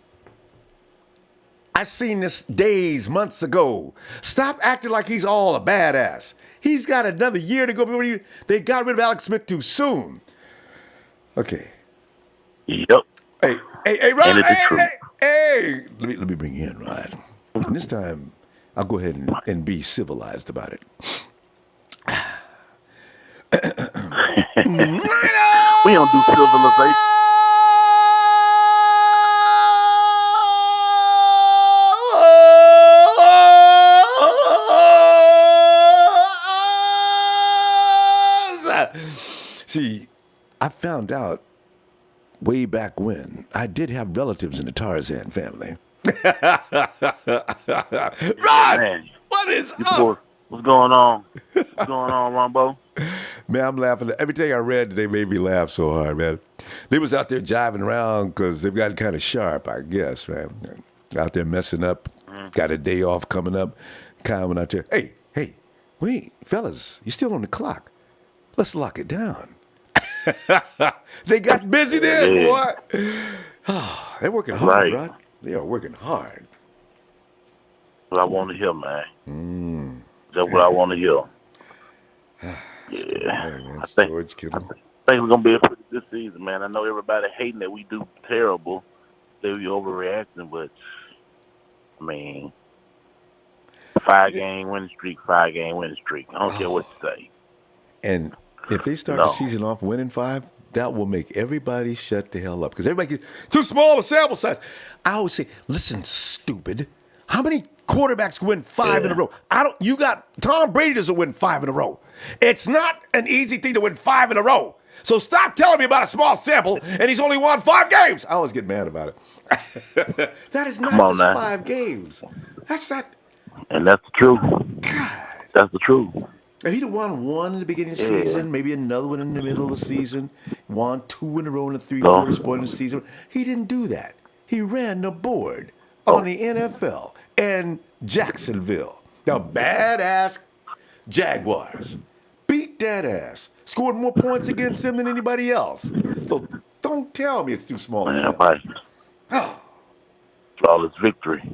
I seen this days, months ago. Stop acting like he's all a badass. He's got another year to go before they got rid of Alex Smith too soon. Okay. Yep. Hey, Rod. Hey. Let me bring you in, Rod. And this time, I'll go ahead and be civilized about it. We don't do civilization. See, I found out way back when I did have relatives in the Tarzan family. Rod, Man, what is you up? boys, what's going on? What's going on, Ronbo? Man, I'm laughing. Everything I read today made me laugh so hard, man. They was out there jiving around because they've gotten kind of sharp, I guess, right? Out there messing up. Got a day off coming up. Kind of went out there. Hey, wait, fellas, you're still on the clock. Let's lock it down. They got busy there, boy. They're working hard, right? They are working hard. What I want to hear, man. That's what I want to hear. Yeah, I think George Kittle. it's gonna be a pretty good season, man. I know everybody hating that we do terrible, they be overreacting, but I mean, 5-game winning streak. I don't care what you say. And if they start the season off winning 5, that will make everybody shut the hell up because everybody gets too small a sample size. I always say, listen, stupid. How many quarterbacks can win 5 in a row? You got Tom Brady doesn't win 5 in a row. It's not an easy thing to win 5 in a row. So stop telling me about a small sample and he's only won 5 games. I always get mad about it. That is not just 5 games. That's not. And that's the truth. God. That's the truth. If he'd have won 1 in the beginning of the season, maybe another one in the middle of the season, won 2 in a row in the 3/4 point of the season, he didn't do that. He ran the board on the NFL and Jacksonville. The badass Jaguars beat that ass, scored more points against them than anybody else. So don't tell me it's too small. Man, right. Flawless victory.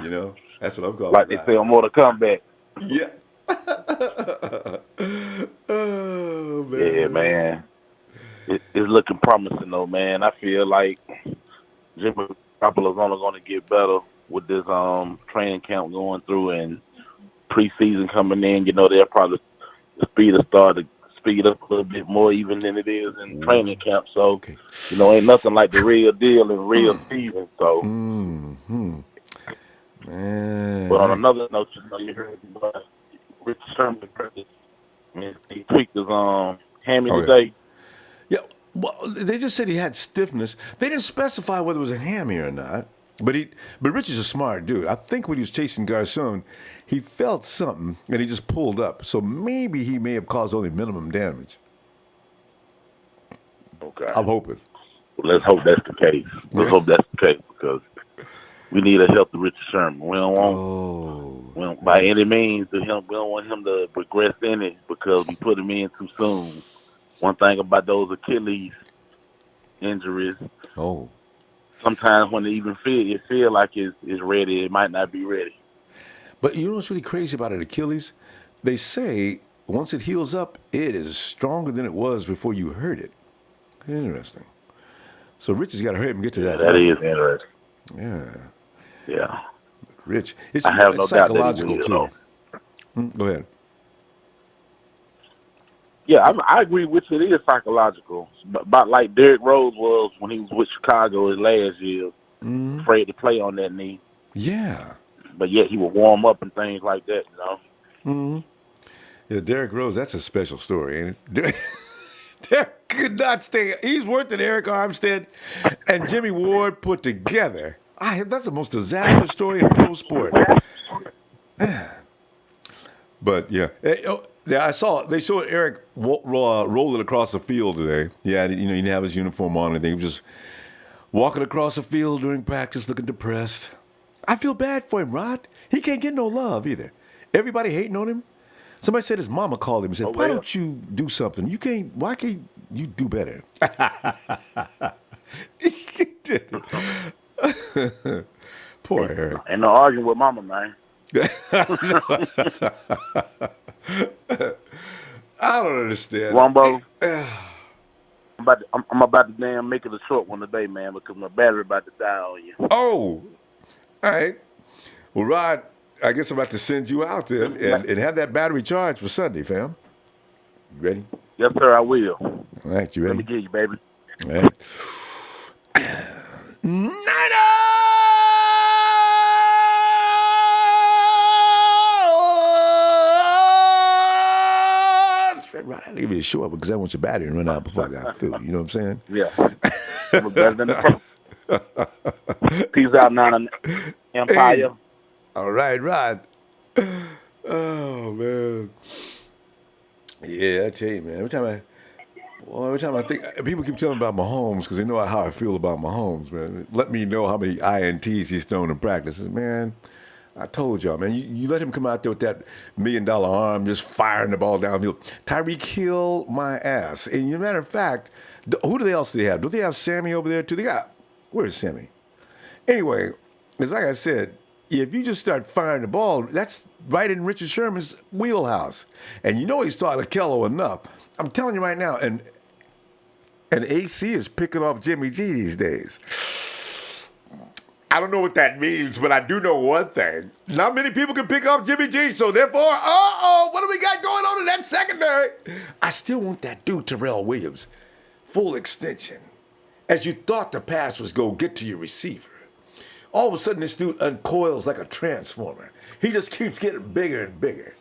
You know, that's what I'm calling. Like they say on Mortal Kombat. Yeah. Oh, man. Yeah, man. It's looking promising, though, man. I feel like Jimmy Garoppolo's only going to get better with this training camp going through and preseason coming in. You know, they'll probably speed up a little bit more even than it is in training camp. So, you know, ain't nothing like the real deal in real season. So, but on another note, you know, you heard about Rich Sherman. He tweaked his hammy today. Yeah, well, they just said he had stiffness. They didn't specify whether it was a hammy or not. But Rich is a smart dude. I think when he was chasing Garcon, he felt something and he just pulled up. So maybe he may have caused only minimum damage. Okay. I'm hoping. Well, let's hope that's the case. Let's hope that's the case because we need a healthy Richard Sherman. We don't want, by any means, we don't want him to progress in it because we put him in too soon. One thing about those Achilles injuries, sometimes when they even feel like it's ready, it might not be ready. But you know what's really crazy about an Achilles? They say once it heals up, it is stronger than it was before you hurt it. Interesting. So Rich has got to hurry up and get to that. That is interesting. Yeah. Rich. I have no doubt psychological that he will, too. Go ahead. Yeah, I agree with you. It is psychological. About like Derrick Rose was when he was with Chicago his last year, afraid to play on that knee. Yeah. But yet he would warm up and things like that, you know. Yeah, Derrick Rose, that's a special story, ain't it? Derrick could not stay. He's worse than Eric Armstead and Jimmy Ward put together. That's the most disastrous story in pro sport. But yeah, I saw they showed Eric rolling across the field today. Yeah, he didn't have his uniform on or anything. He was just walking across the field during practice, looking depressed. I feel bad for him, Rod. He can't get no love either. Everybody hating on him. Somebody said his mama called him and said, "Why don't you do something? Why can't you do better?" He did. Poor Eric. Ain't no arguing with mama, man. I don't understand. Wombo, I'm about to damn make it a short one today, man, because my battery about to die on you. Oh, all right. Well, Rod, I guess I'm about to send you out there and have that battery charged for Sunday, fam. You ready? Yes, sir, I will. All right, you ready? Let me get you, baby. All right. Niners! Right, I had to give you a short because I want your battery to run out before I got through. You know what I'm saying? Yeah. Better than the first. Peace out, Nana Empire. Hey. All right, Rod. Oh man. Yeah, I tell you, man. Every time I think people keep telling me about Mahomes because they know how I feel about Mahomes, man. Let me know how many INTs he's thrown in practice. Man, I told y'all, man. You let him come out there with that $1 million arm, just firing the ball downfield. Tyreek kill my ass. And as a matter of fact, who else do they have? Do they have Sammy over there too? Where's Sammy? Anyway, it's like I said, if you just start firing the ball, that's right in Richard Sherman's wheelhouse. And you know he's taught Kello enough. I'm telling you right now, and AC is picking off Jimmy G these days. I don't know what that means, but I do know one thing. Not many people can pick off Jimmy G, so therefore, what do we got going on in that secondary? I still want that dude, Terrell Williams, full extension. As you thought the pass was going to get to your receiver. All of a sudden, this dude uncoils like a transformer. He just keeps getting bigger and bigger.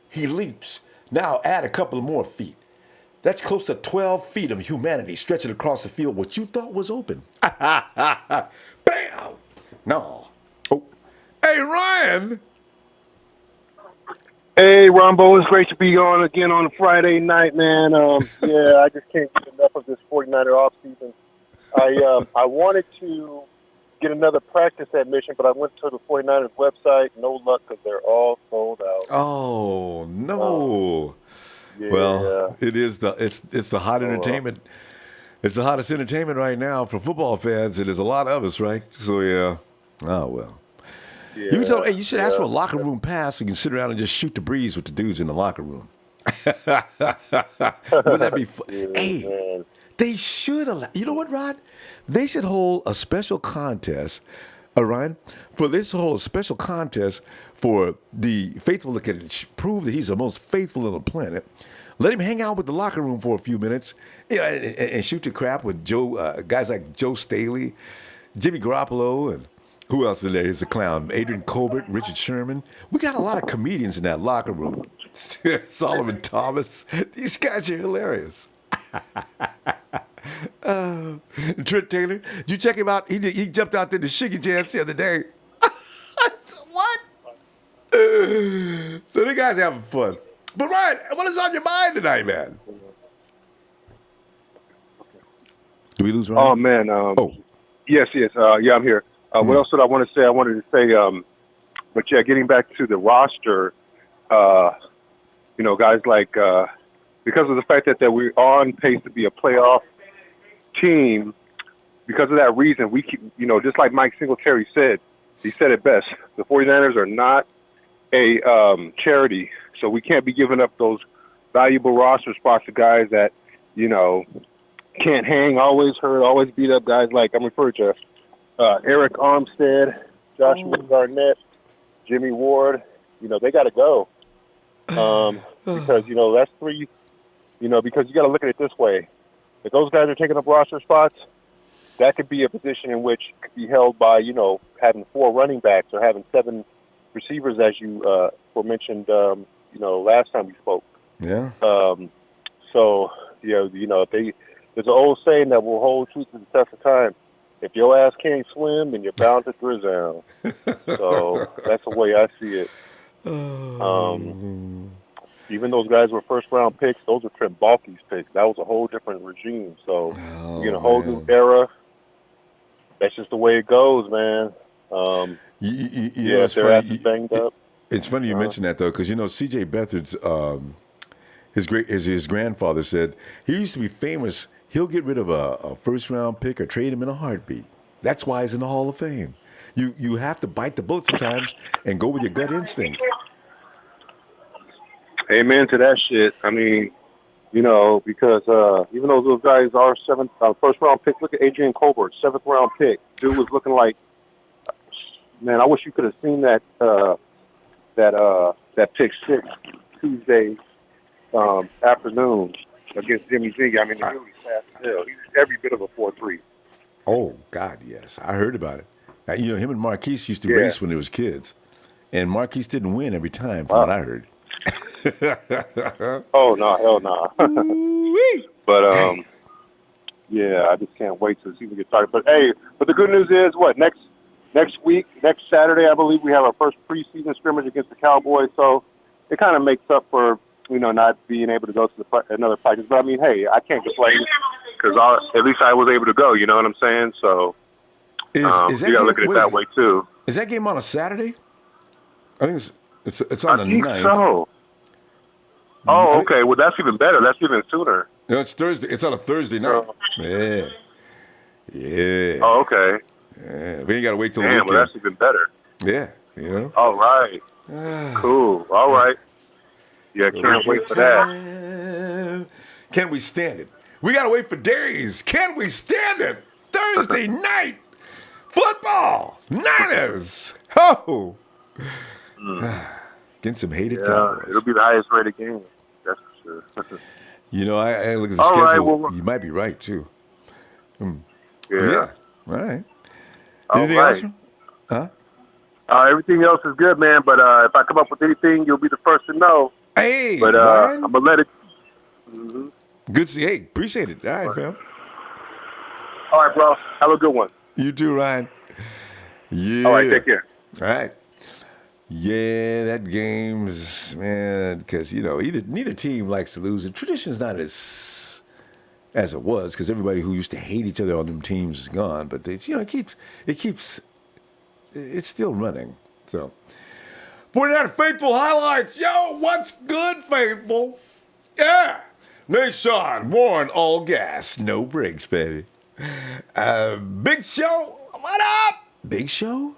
He leaps. Now add a couple of more feet. That's close to 12 feet of humanity stretching across the field, what you thought was open. Bam! No. Oh. Hey, Ryan! Hey, Ronbo, it's great to be on again on a Friday night, man. I just can't get enough of this 49er offseason. I wanted to get another practice admission, but I went to the 49ers website. No luck because they're all sold out. Oh, no. Yeah. Well, it's the hot entertainment. It's the hottest entertainment right now for football fans, and there's a lot of us, right? So, yeah. Oh, well. Yeah, you should ask for a locker room pass so you can sit around and just shoot the breeze with the dudes in the locker room. Wouldn't that be fun? Hey, man. They should allow. You know what, Rod? They should hold a special contest, Ryan, for the faithful that can prove that he's the most faithful on the planet. Let him hang out with the locker room for a few minutes, and shoot the crap with guys like Joe Staley, Jimmy Garoppolo, and who else is there? He's a clown. Adrian Colbert, Richard Sherman. We got a lot of comedians in that locker room. Solomon Thomas. These guys are hilarious. Trent Taylor, did you check him out? He jumped out there to Shiggy Jams the other day. What? So the guys having fun. But Ryan, what is on your mind tonight, man? Did we lose Ryan? Oh, man. Yes. I'm here. What else did I want to say? I wanted to say, getting back to the roster, guys like, because of the fact that we're on pace to be a playoff team, because of that reason, we keep, just like Mike Singletary said, he said it best. The 49ers are not a charity, so we can't be giving up those valuable roster spots to guys that, can't hang, always hurt, always beat up guys like, I'm referring to Eric Armstead, Joshua Garnett, Jimmy Ward. They got to go. Because, that's three, because you got to look at it this way. If those guys are taking up roster spots, that could be a position in which could be held by, having 4 running backs or having 7 receivers, as you mentioned, last time we spoke. Yeah. There's an old saying that will hold true to the test of time. If your ass can't swim, then you're bound to drown. So that's the way I see it. Even those guys were first-round picks, those were Trent Baalke's picks. That was a whole different regime. So you're in a whole new era. That's just the way it goes, man. It's they're funny. Banged up. It's funny you mention that, though, because, C.J. Beathard's, his grandfather said he used to be famous. He'll get rid of a first-round pick or trade him in a heartbeat. That's why he's in the Hall of Fame. You have to bite the bullet sometimes and go with your gut instinct. Amen to that shit. I mean, because even though those guys are first-round pick, look at Adrian Colbert, 7th-round pick. Dude was looking like, man, I wish you could have seen that pick 6 Tuesday afternoon against Jimmy G. I mean, he really fast as hell. He's every bit of a 4.3. Oh, God, yes. I heard about it. Him and Marquise used to race when they was kids. And Marquise didn't win every time, from what I heard. Oh, no, hell no. But, Yeah, I just can't wait to see we get started. But hey, the good news is next week, next Saturday, I believe we have our first preseason scrimmage against the Cowboys. So it kind of makes up for not being able to go to another practice. But I mean, hey, I can't complain because at least I was able to go. You know what I'm saying? So is you got to look at it that way too. Is that game on a Saturday? I think it's on the 9th. I think so. Oh, okay. Well, that's even better. That's even sooner. No, it's Thursday. It's on a Thursday night. Yeah. Oh, okay. Yeah. We ain't got to wait till the weekend. Well, that's even better. Yeah, All right. Cool. All right. Yeah, can't wait for that. Can we stand it? We got to wait for days. Can we stand it? Thursday night. Football. Niners. Ho. Getting some hated Cowboys. It'll be the highest rated game. That's for sure. I look at the schedule. Right, well, you might be right, too. Yeah. All right. Anything else? Huh? Everything else is good, man. But if I come up with anything, you'll be the first to know. Hey, but I'm going to let it. Good to see. Hey, appreciate it. All right, fam. All right, bro. Have a good one. You too, Ryan. Yeah. All right, take care. All right. Yeah, that game's, man, because, neither team likes to lose. The tradition's not as it was because everybody who used to hate each other on them teams is gone. But, it's still running. So, 49 Faithful highlights. Yo, what's good, Faithful? Yeah. Nation, Warren, all gas, no brakes, baby. Big Show, what up? Big Show?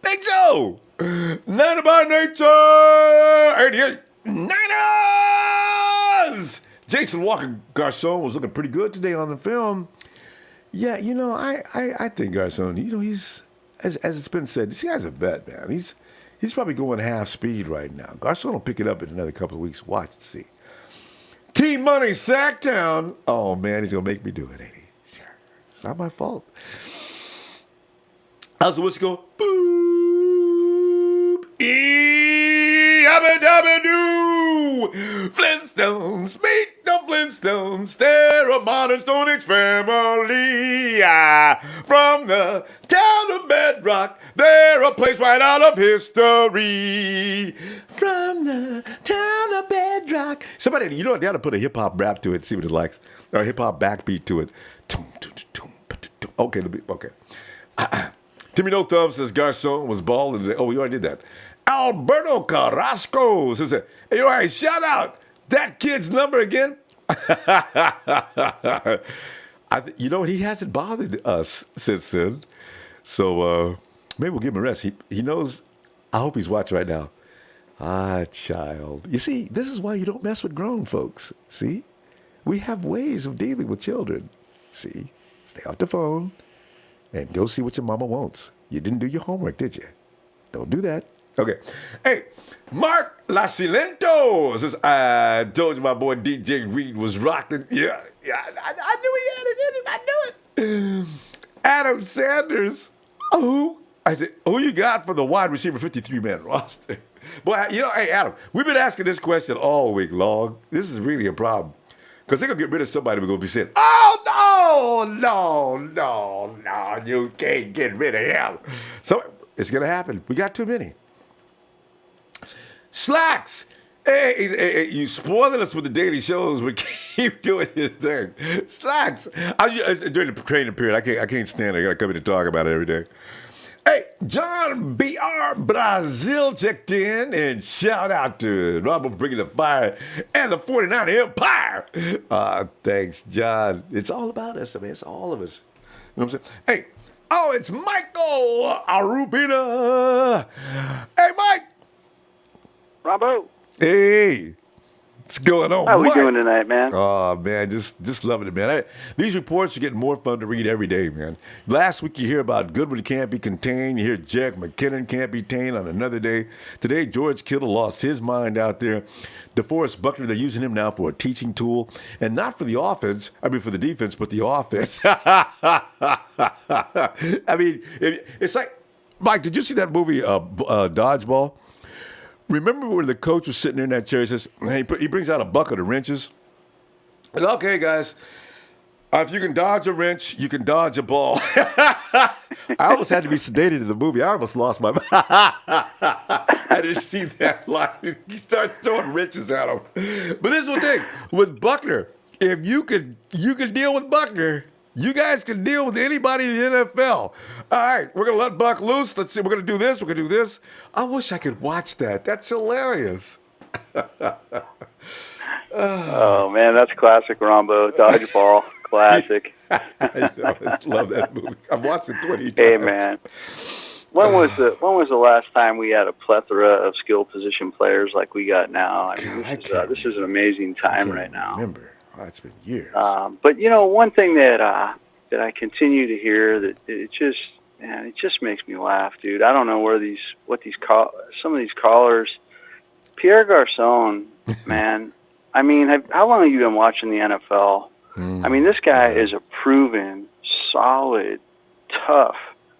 Big Show! Niner by nature! 88 Niners! Jason Walker Garcon was looking pretty good today on the film. Yeah, I think Garcon, he's, as it's been said, this guy's a vet, man. He's probably going half speed right now. Garcon will pick it up in another couple of weeks. Watch and see. T-Money Sacktown. Oh, man, he's going to make me do it, ain't he? Sure. It's not my fault. How's the whistle go? Boop. Yabba-dabba-doo. Flintstones, meet the Flintstones. They're a modern Stone Age family. From the town of Bedrock, they're a place right out of history. From the town of Bedrock. Somebody, they ought to put a hip-hop rap to it, see what it likes. Or a hip-hop backbeat to it. Okay. Timmy No Thumb says Garcon was bald today. Oh, we already did that. Alberto Carrasco says, hey, all right, shout out that kid's number again. He hasn't bothered us since then. So maybe we'll give him a rest. He knows. I hope he's watching right now. Child. You see, this is why you don't mess with grown folks. See? We have ways of dealing with children. See? Stay off the phone. And go see what your mama wants. You didn't do your homework, did you? Don't do that. Okay. Hey, Mark Lacilento says, I told you my boy DJ Reed was rocking. Yeah, I knew he had it in him. I knew it. Adam Sanders. Oh, I said, who you got for the wide receiver 53-man roster? Boy, hey, Adam, we've been asking this question all week long. This is really a problem. Because they're going to get rid of somebody we're going to be saying, oh, no, you can't get rid of him. So it's going to happen. We got too many. Slacks. Hey, you spoiling us with the daily shows, but keep doing your thing. Slacks. During the training period, I can't stand it. I got to come in and talk about it every day. Hey, John B.R. Brazil checked in, and shout out to Ronbo for bringing the fire and the 49 Empire. Thanks, John. It's all about us. I mean, it's all of us. You know what I'm saying? Hey, it's Michael Arupina. Hey, Mike. Ronbo. Hey. What's going on? How we doing tonight, man? Oh, man, just loving it, man. These reports are getting more fun to read every day, man. Last week you hear about Goodwin can't be contained. You hear Jack McKinnon can't be tamed on another day. Today, George Kittle lost his mind out there. Deforest Buckner, they're using him now for a teaching tool. And not for the offense, for the defense, but the offense. I mean, it's like, Mike, did you see that movie, Dodgeball? Remember when the coach was sitting there in that chair, he says, he brings out a bucket of wrenches, Okay, guys. If you can dodge a wrench, you can dodge a ball. I almost had to be sedated in the movie. I almost lost my mind. I didn't see that line. He starts throwing wrenches at him. But this is the thing. With Buckner, if you can deal with Buckner, you guys can deal with anybody in the NFL. All right, we're going to let Buck loose. Let's see. We're going to do this. We're going to do this. I wish I could watch that. That's hilarious. Oh, man, that's classic Ronbo. Dodgeball. Classic. I love that movie. I've watched it 20 times. Hey, man. When was the last time we had a plethora of skill position players like we got now? I mean, this is an amazing time right now. Remember, it's been years. But one thing that I continue to hear that it just makes me laugh, dude. I don't know some of these callers. Pierre Garçon, man. I mean, how long have you been watching the NFL? I mean, this guy is a proven, solid, tough,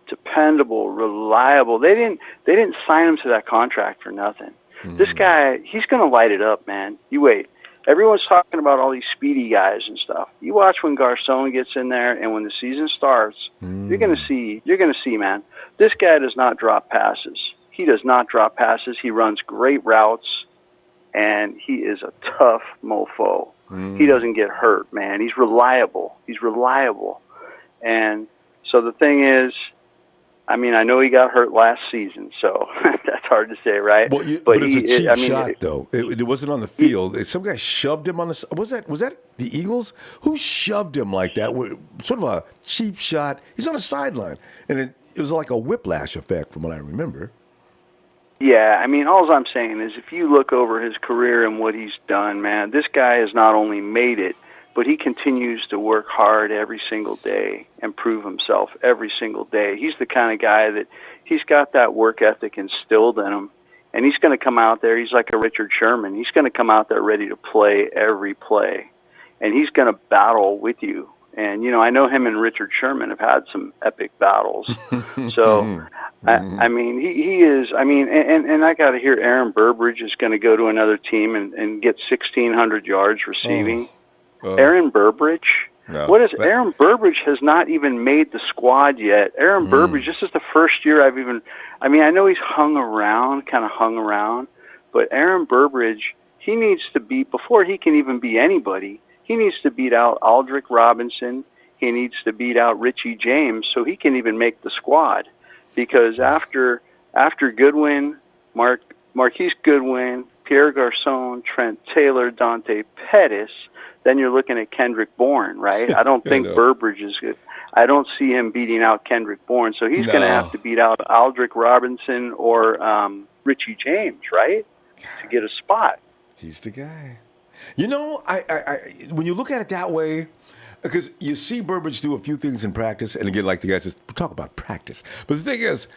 dependable, reliable. They didn't sign him to that contract for nothing. This guy, he's going to light it up, man. You wait. Everyone's talking about all these speedy guys and stuff. You watch when Garçon gets in there, and when the season starts, you're going to see, man. This guy does not drop passes. He does not drop passes. He runs great routes, and he is a tough mofo. He doesn't get hurt, man. He's reliable. And so the thing is, I mean, I know he got hurt last season, so that's hard to say, right? Well, but it's a cheap shot, though. It wasn't on the field. Some guy shoved him on the. Was that the Eagles? Who shoved him like that? Sort of a cheap shot. He's on the sideline, and it was like a whiplash effect, from what I remember. Yeah, I mean, all I'm saying is if you look over his career and what he's done, man, this guy has not only made it, but he continues to work hard every single day and prove himself every single day. He's the kind of guy that he's got that work ethic instilled in him, and he's going to come out there. He's like a Richard Sherman. He's going to come out there ready to play every play, and he's going to battle with you. And, I know him and Richard Sherman have had some epic battles. So, I mean, he is, I mean, and I got to hear Aaron Burbridge is going to go to another team and get 1,600 yards receiving. Aaron Burbridge? No, Aaron Burbridge has not even made the squad yet. Aaron Burbridge, this is the first year I know he's kind of hung around, but Aaron Burbridge, he needs to be, before he can even be anybody, he needs to beat out Aldrick Robinson. He needs to beat out Richie James so he can even make the squad. Because after Goodwin, Marquise Goodwin, Pierre Garçon, Trent Taylor, Dante Pettis, then you're looking at Kendrick Bourne, right? I don't think Burbridge is good. I don't see him beating out Kendrick Bourne. So he's going to have to beat out Aldrick Robinson or Richie James, right, to get a spot. He's the guy. I when you look at it that way, because you see Burbridge do a few things in practice, and again, like the guys just talk about practice. But the thing is,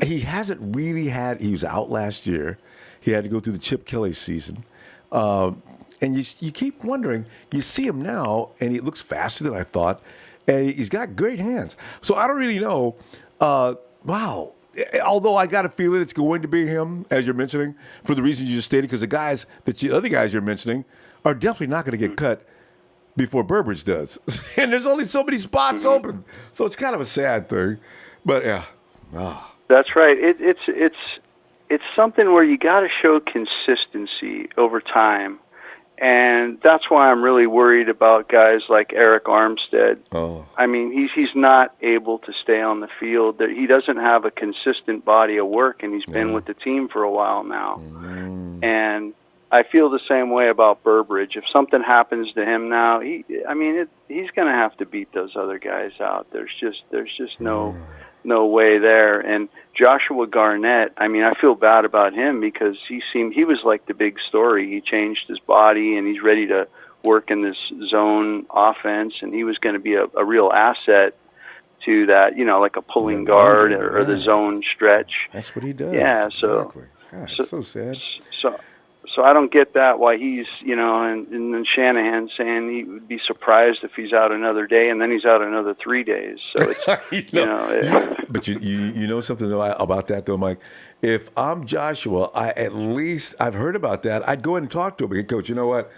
he hasn't really had. He was out last year. He had to go through the Chip Kelly season, and you keep wondering. You see him now, and he looks faster than I thought, and he's got great hands. So I don't really know. Wow. Although I got a feeling it's going to be him, as you're mentioning, for the reasons you just stated, because the other guys you're mentioning are definitely not going to get cut before Burbridge does. And there's only so many spots open. So it's kind of a sad thing. But, yeah. Oh. That's right. It's something where you got to show consistency over time. And that's why I'm really worried about guys like Eric Armstead. Oh. I mean, he's not able to stay on the field. He doesn't have a consistent body of work, and he's been with the team for a while now. And I feel the same way about Burbridge. If something happens to him now, he's going to have to beat those other guys out. There's just no way there. And Joshua Garnett, I mean, I feel bad about him because he was like the big story. He changed his body, and he's ready to work in this zone offense, and he was going to be a real asset to that, like a pulling guard or the zone stretch. That's what he does. Yeah, so exactly. God, it's so sad. So I don't get that, why he's, and then Shanahan saying he would be surprised if he's out another day, and then he's out another 3 days. So it's, But you know something about that, though, Mike? If I'm Joshua, I've heard about that. I'd go in and talk to him. Hey, Coach, you know what?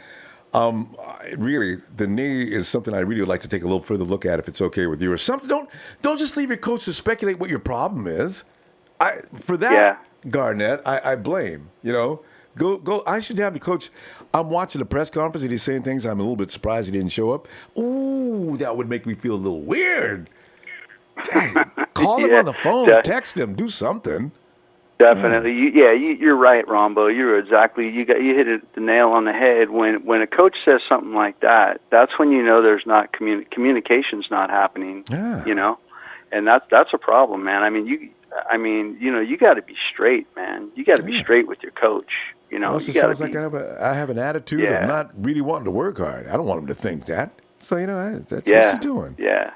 Really, the knee is something I really would like to take a little further look at if it's okay with you, or something. Don't just leave your coach to speculate what your problem is. For that, Garnett, I blame. Go. I should have the coach. I'm watching the press conference and he's saying things. I'm a little bit surprised he didn't show up. Ooh, that would make me feel a little weird. Dang, call him on the phone, text him, do something. Definitely, you're right, Ronbo. You hit the nail on the head. When a coach says something like that, that's when you know there's not communication's not happening. Yeah. And that's a problem, man. I mean, you got to be straight, man. You got to be straight with your coach. Well, it sounds like I have an attitude of not really wanting to work hard. I don't want him to think that. So that's what he's doing. Yeah.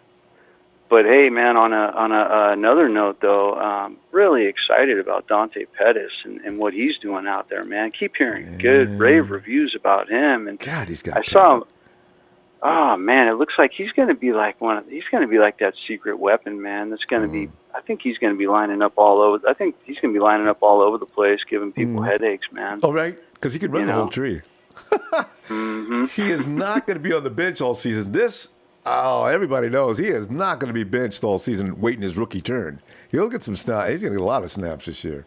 But hey, man, on another note, though, really excited about Dante Pettis and what he's doing out there, man. Keep hearing good, rave reviews about him. And God, he's got. I saw him. Oh man, it looks like he's going to be like that secret weapon, man. That's going to be. I think he's going to be lining up all over. I think he's going to be lining up all over the place, giving people headaches, man. Oh right, because he could run the whole tree. He is not going to be on the bench all season. Everybody knows he is not going to be benched all season waiting his rookie turn. He'll get some snaps. He's going to get a lot of snaps this year.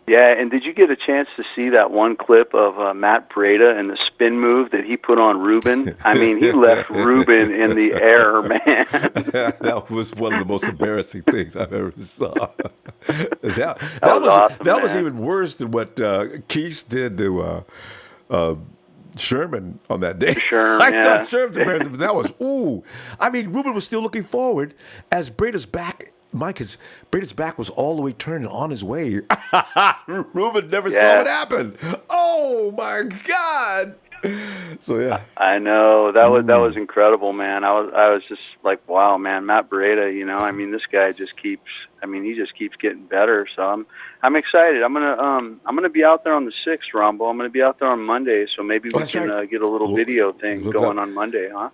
Yeah, and did you get a chance to see that one clip of Matt Breida and the spin move that he put on Ruben? I mean, he left Ruben in the air, man. That was one of the most embarrassing things I've ever saw. That was awesome, that was even worse than what Keith did to Sherman on that day. I thought Sherman's embarrassing, but that was, I mean, Ruben was still looking forward as Breida's back. Breida's back was all the way turned on his way. Ruben never saw what happened. Oh my God! So yeah, I know that was incredible, man. I was just like, wow, man, Matt Breida. I mean, this guy just keeps. I mean, he just keeps getting better. So I'm excited. I'm gonna be out there on the 6th, Ronbo. I'm gonna be out there on Monday. So maybe we can get a little video thing going on Monday, huh?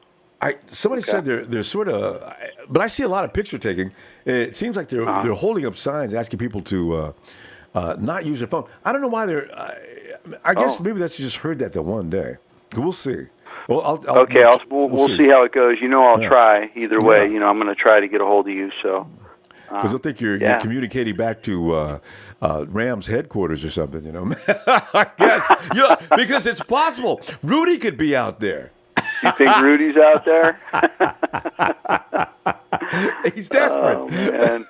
Somebody said they're sort of, but I see a lot of picture taking. It seems like they're holding up signs asking people to not use their phone. I don't know why they're. I guess maybe that's just heard that the one day. We'll see. Well, we'll see how it goes. I'll try either way. I'm going to try to get a hold of you. So because they'll think you're communicating back to Rams headquarters or something. I guess because it's possible Rudy could be out there. You think Rudy's out there? He's desperate. Oh, man.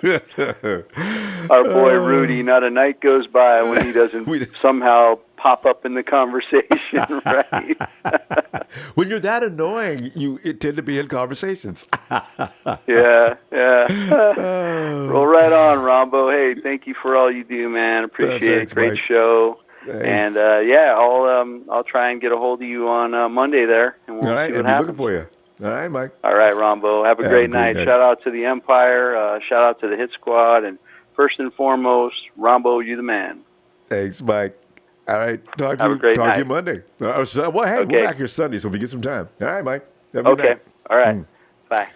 Our boy Rudy, not a night goes by when he doesn't somehow pop up in the conversation, right? When you're that annoying, you tend to be in conversations. Yeah. Roll right on, Ronbo. Hey, thank you for all you do, man. Appreciate it. Great show. Thanks. And I'll try and get a hold of you on Monday there, and we'll see what happens. Looking for you. All right, Mike. All right, Ronbo. Have a great night. Shout out to the Empire. Shout out to the Hit Squad, and first and foremost, Ronbo, you the man. Thanks, Mike. All right, talk to you Monday. We're back here Sunday, so if you get some time. All right, Mike. Have a good night. All right. Bye.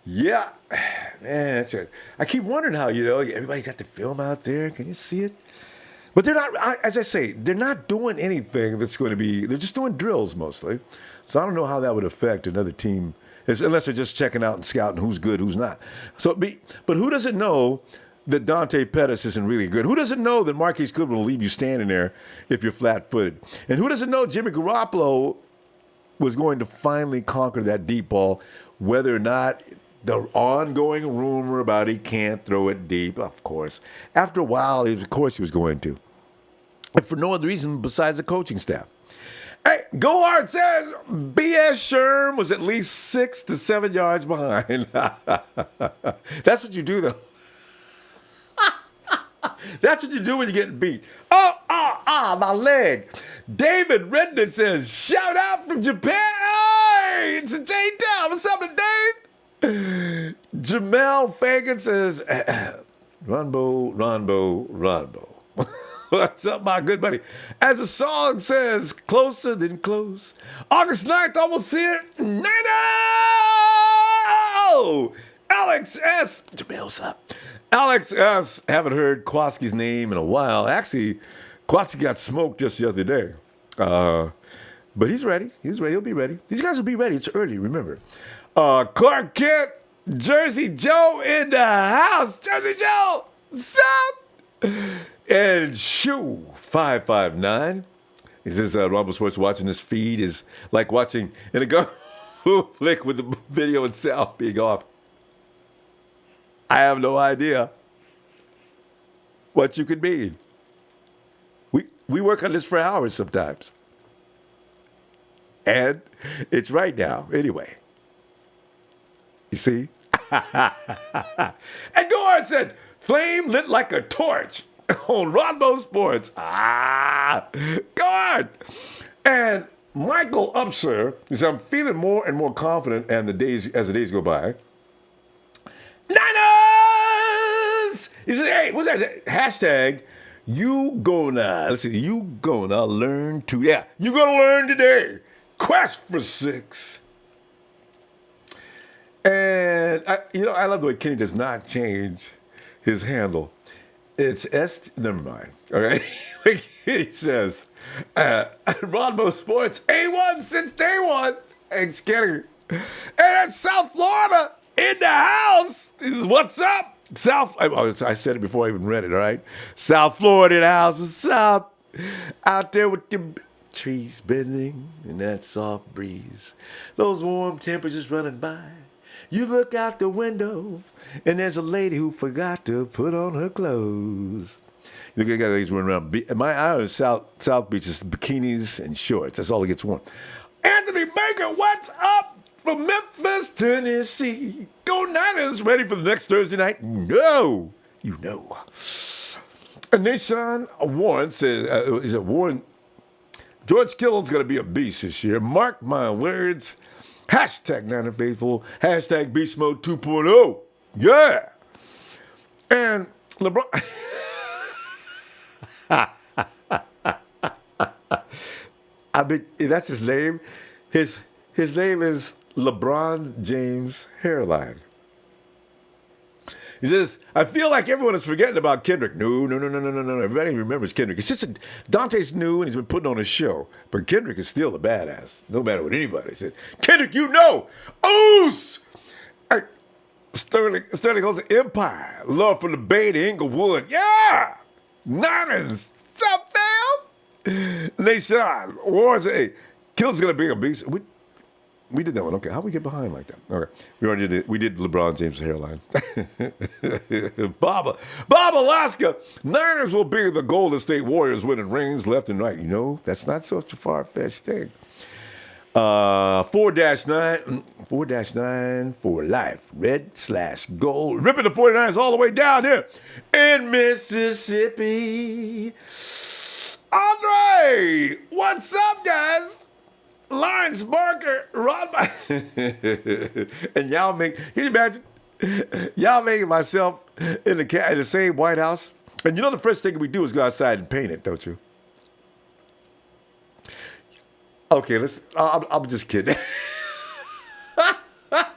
Yeah, man, that's it. I keep wondering how everybody got the film out there. Can you see it? But they're not, as I say, they're not doing anything that's going to be, they're just doing drills mostly. So I don't know how that would affect another team, unless they're just checking out and scouting who's good, who's not. But who doesn't know that Dante Pettis isn't really good? Who doesn't know that Marquise Goodwin will leave you standing there if you're flat-footed? And who doesn't know Jimmy Garoppolo was going to finally conquer that deep ball, whether or not the ongoing rumor about he can't throw it deep, of course. After a while, he was going to. And for no other reason besides the coaching staff. Hey, Gohart says B.S. Sherm was at least 6 to 7 yards behind. That's what you do, though. That's what you do when you're getting beat. My leg. David Redden says, shout out from Japan. Hey, it's a J-Town. What's up, Dave? Jamel Fagan says, Ronbo. What's up, my good buddy? As the song says, closer than close. August 9th, almost here. No! Alex S. Jamel's up. Alex S. Haven't heard Kowalski's name in a while. Actually, Kowalski got smoked just the other day. But he's ready. He's ready. He'll be ready. These guys will be ready. It's early, remember. Clark Kent, Jersey Joe in the house. Jersey Joe, sup? And Shoe 559. He says, Ronbo Sports watching this feed is like watching in a go flick with the video and sound being off. I have no idea what you could mean. We work on this for hours sometimes. And it's right now, anyway. You see? And Gore said, flame lit like a torch on Ronbo Sports. Go on. And Michael Upser says, I'm feeling more and more confident and as the days go by. Niners! He says, hey, what's that? Hashtag, you gonna learn today. You gonna learn today. Quest for 6. And, I love the way Kenny does not change his handle. It's never mind. All right. He says, Ronbo Sports, A1 since day one. Thanks, Kenny. And at South Florida in the house. He says, what's up? I said it before I even read it, all right? South Florida in the house. What's up? Out there with the trees bending in that soft breeze. Those warm temperatures running by. You look out the window, and there's a lady who forgot to put on her clothes. You got ladies running around. My island, South Beach, is bikinis and shorts. That's all that gets worn. Anthony Baker, what's up from Memphis, Tennessee? Go Niners, ready for the next Thursday night? No, you know. And Nishan Warren says, Warren, George Kittle's going to be a beast this year. Mark my words. Hashtag Niner Faithful. Hashtag Beast Mode 2.0. Yeah. And LeBron. I mean, that's his name. His name is LeBron James Hairline. He says, I feel like everyone is forgetting about Kendrick. No. Everybody remembers Kendrick. It's just Dante's new and he's been putting on a show. But Kendrick is still a badass, no matter what anybody says. Kendrick, Oos! Sterling holds an empire. Love from the Bay to Inglewood. Yeah! Niners. Sup, fam? Nation. Wars. Hey, Kill's going to be a beast. We did that one. Okay, how'd we get behind like that? Okay, we already did it. We did LeBron James' hairline. Bob, Alaska. Niners will be the Golden State Warriors winning rings left and right. That's not such a far-fetched thing. 4-9 for life. Red/gold. Ripping the 49ers all the way down here in Mississippi. Andre, what's up, guys? Lawrence Barker, and y'all can you imagine? Y'all making myself in the same White House. And the first thing we do is go outside and paint it, don't you? Okay, I'm just kidding. Y'all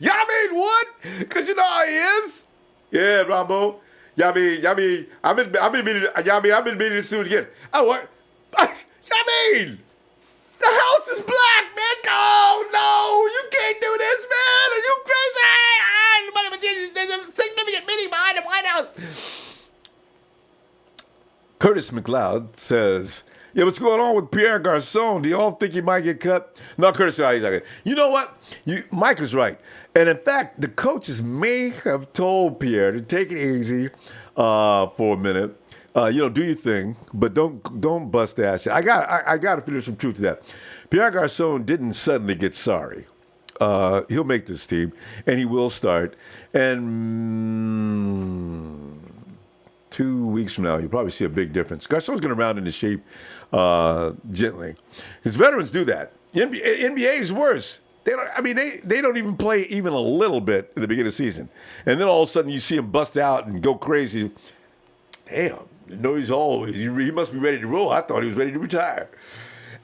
mean what? Because you know how he is? Yeah, Ronbo. Y'all mean, I've been meaning to see it again. What? Y'all mean? The house is black, man. Oh, no. You can't do this, man. Are you crazy? There's a significant meeting behind the White House. Curtis McLeod says, yeah, what's going on with Pierre Garçon? Do you all think he might get cut? No, Curtis, he's like, you know what? Mike is right. And in fact, the coaches may have told Pierre to take it easy for a minute. Do your thing, but don't bust the ass. I got to figure some truth to that. Pierre Garçon didn't suddenly get sorry. He'll make this team, and he will start. And 2 weeks from now, you'll probably see a big difference. Garçon's going to round into shape gently. His veterans do that. NBA is worse. They don't even play even a little bit at the beginning of the season, and then all of a sudden you see him bust out and go crazy. Damn. No, he must be ready to roll. I thought he was ready to retire.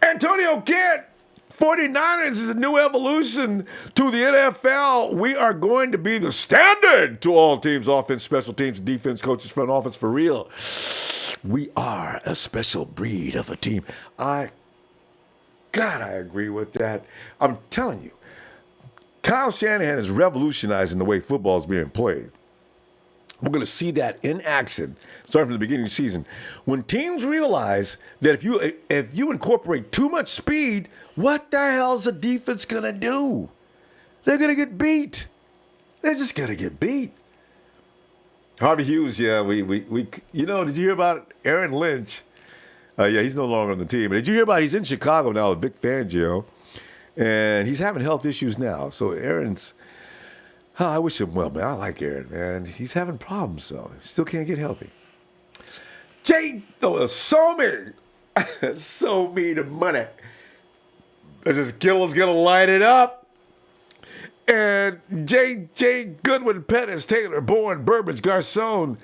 Antonio Kent, 49ers is a new evolution to the NFL. We are going to be the standard to all teams, offense, special teams, defense, coaches, front office, for real. We are a special breed of a team. I God, I agree with that. I'm telling you, Kyle Shanahan is revolutionizing the way football is being played. We're going to see that in action starting from the beginning of the season. When teams realize that if you incorporate too much speed, what the hell's the defense going to do? They're going to get beat. They're just going to get beat. Harvey Hughes, yeah, we did you hear about Aaron Lynch? Yeah, he's no longer on the team. But did you hear about he's in Chicago now with Vic Fangio, and he's having health issues now. So Aaron's, I wish him well, man. I like Aaron, man. He's having problems, though. He still can't get healthy. So me the money. This Kittle's going to light it up. And J. Goodwin, Pettis, Taylor, Bourne, Burbage, Garcon,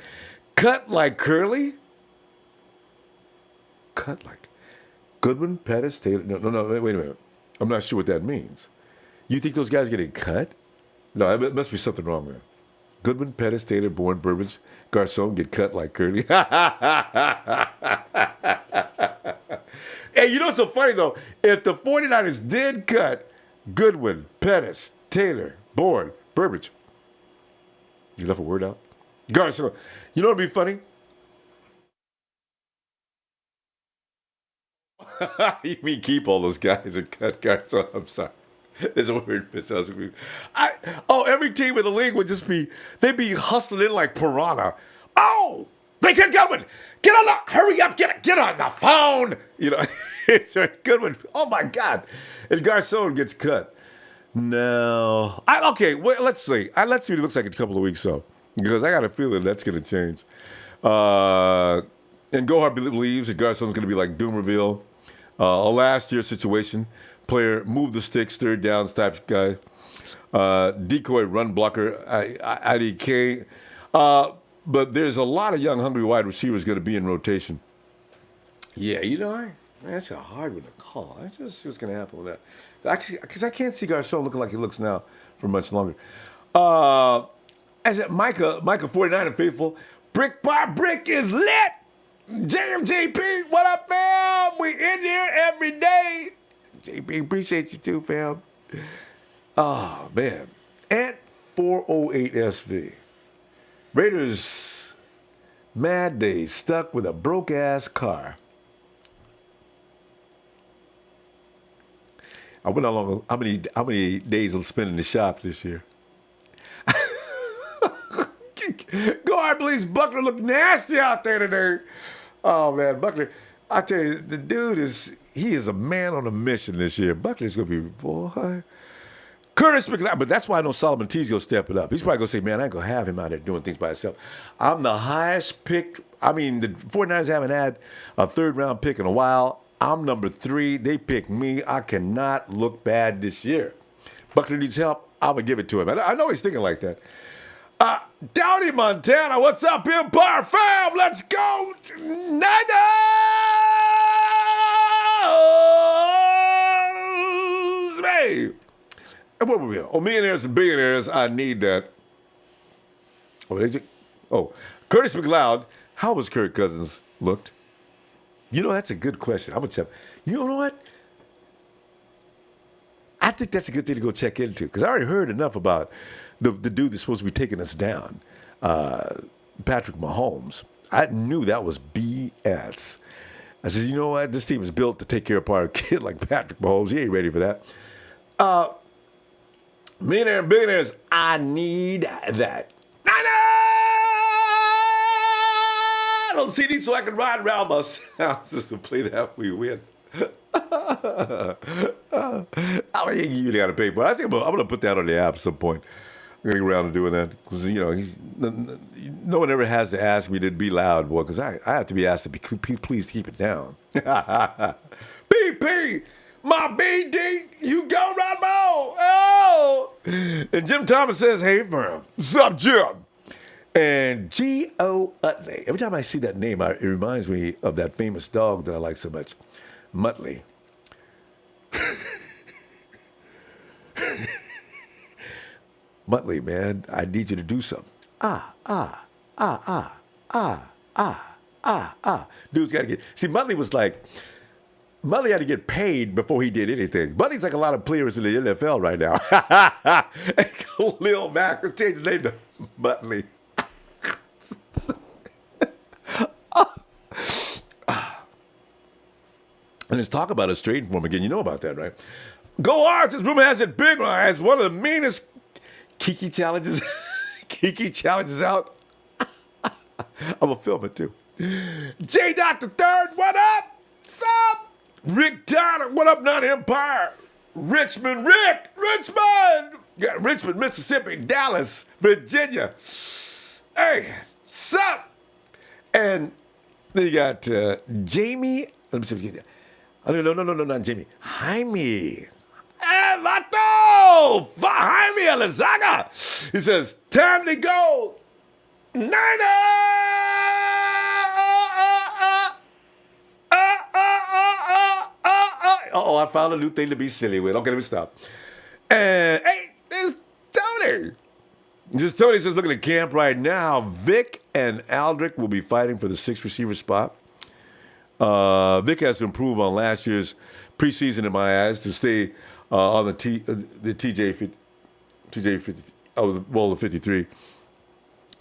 cut like Curly. Cut like Goodwin, Pettis, Taylor. No, wait a minute. I'm not sure what that means. You think those guys are getting cut? No, there must be something wrong there. Goodwin, Pettis, Taylor, Bourne, Burbage, Garcon get cut like Curly. Hey, you know what's so funny, though? If the 49ers did cut Goodwin, Pettis, Taylor, Bourne, Burbage. You left a word out? Garcon. You know what'd be funny? You mean keep all those guys and cut Garcon? I'm sorry. There's a word miss. Every team in the league would they'd be hustling in like piranha. Oh, they cut Goodwin. Hurry up, get on the phone. It's a good one. Oh my God. And Garcon gets cut. No. Let's see. Let's see what he looks like in a couple of weeks, though. Because I got a feeling that's going to change. And Gohar believes that Garcon's going to be like Doomerville. A last year situation. Player, move the sticks, third downs type guy. Decoy run blocker, IDK. But there's a lot of young, hungry wide receivers going to be in rotation. Yeah, that's a hard one to call. I just see what's going to happen with that. Because I can't see Garcon looking like he looks now for much longer. As at Micah 49 and faithful, brick by brick is lit. JMJP, what up, fam? We in here every day. JP, appreciate you too, fam. Oh, man. Ant 408 SV. Raiders, mad days, stuck with a broke-ass car. I went along. How many days I'll spend in the shop this year? Guard believes Buckner looked nasty out there today. Oh man, Buckner! I tell you, the dude is a man on a mission this year. Buckner's gonna be boy. Curtis McLeod, but that's why I know Solomon T's gonna step it up. He's probably gonna say, "Man, I ain't gonna have him out there doing things by himself." I'm the highest pick. I mean, the 49ers haven't had a third-round pick in a while. I'm number 3. They picked me. I cannot look bad this year. Buckner needs help. I'm going to give it to him. I know he's thinking like that. Downey, Montana. What's up, Empire fam? Let's go. Niners! Hey. And what were we on? Millionaires and billionaires. I need that. Curtis McLeod. How was Kirk Cousins looked? That's a good question. I'm going to tell you. You know what? I think that's a good thing to go check into because I already heard enough about the dude that's supposed to be taking us down, Patrick Mahomes. I knew that was BS. I said, you know what? This team is built to take care of a kid like Patrick Mahomes. He ain't ready for that. Millionaire and billionaires, I need that. I don't see these so I can ride around my house just to play that we win. I mean, you got to pay for it. I think I'm going to put that on the app at some point. I'm going to get around to doing that because, no one ever has to ask me to be loud, boy, because I have to be asked to be, please keep it down. BP, my BD, you go, Ronbo. Oh! And Jim Thomas says, hey, fam. What's up, Jim? And G.O. Utley. Every time I see that name, it reminds me of that famous dog that I like so much, Muttley. Muttley, man, I need you to do something. Dude's got to get... See, Muttley was like... Mudley had to get paid before he did anything. Mudley's like a lot of players in the NFL right now. Lil Mac, let's change his name to Mudley. And let's talk about a straight form again. You know about that, right? Go Arts, this rumor has it big one. Has one of the meanest Kiki challenges. Kiki challenges out. I'm going to film it too. J. Dot the Third, what up? What's up? Rick Donner, what up, Not Empire? Richmond, Richmond, Mississippi, Dallas, Virginia. Hey, sup? And then you got Jamie. Let me see. No, not Jamie. Jaime. Hey, Vato! Jaime Alizaga. He says, time to go. Niner! Uh-oh, I found a new thing to be silly with. Okay, let me stop. And, hey, there's Tony. Tony says, looking at camp right now, Vic and Aldrich will be fighting for the 6th receiver spot. Vic has to improve on last year's preseason in my eyes to stay on the TJ 50, the 53.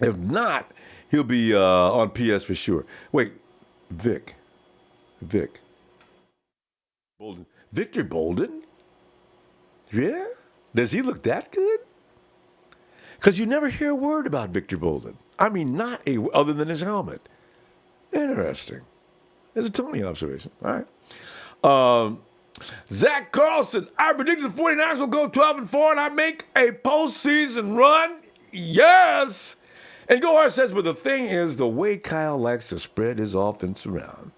If not, he'll be on PS for sure. Wait, Vic. Bolden. Victor Bolden? Yeah? Does he look that good? Because you never hear a word about Victor Bolden. I mean, other than his helmet. Interesting. There's a Tony observation. All right. Zach Carlson, I predicted the 49ers will go 12-4 and I make a postseason run. Yes. And Gohar says, but the thing is, the way Kyle likes to spread his offense around.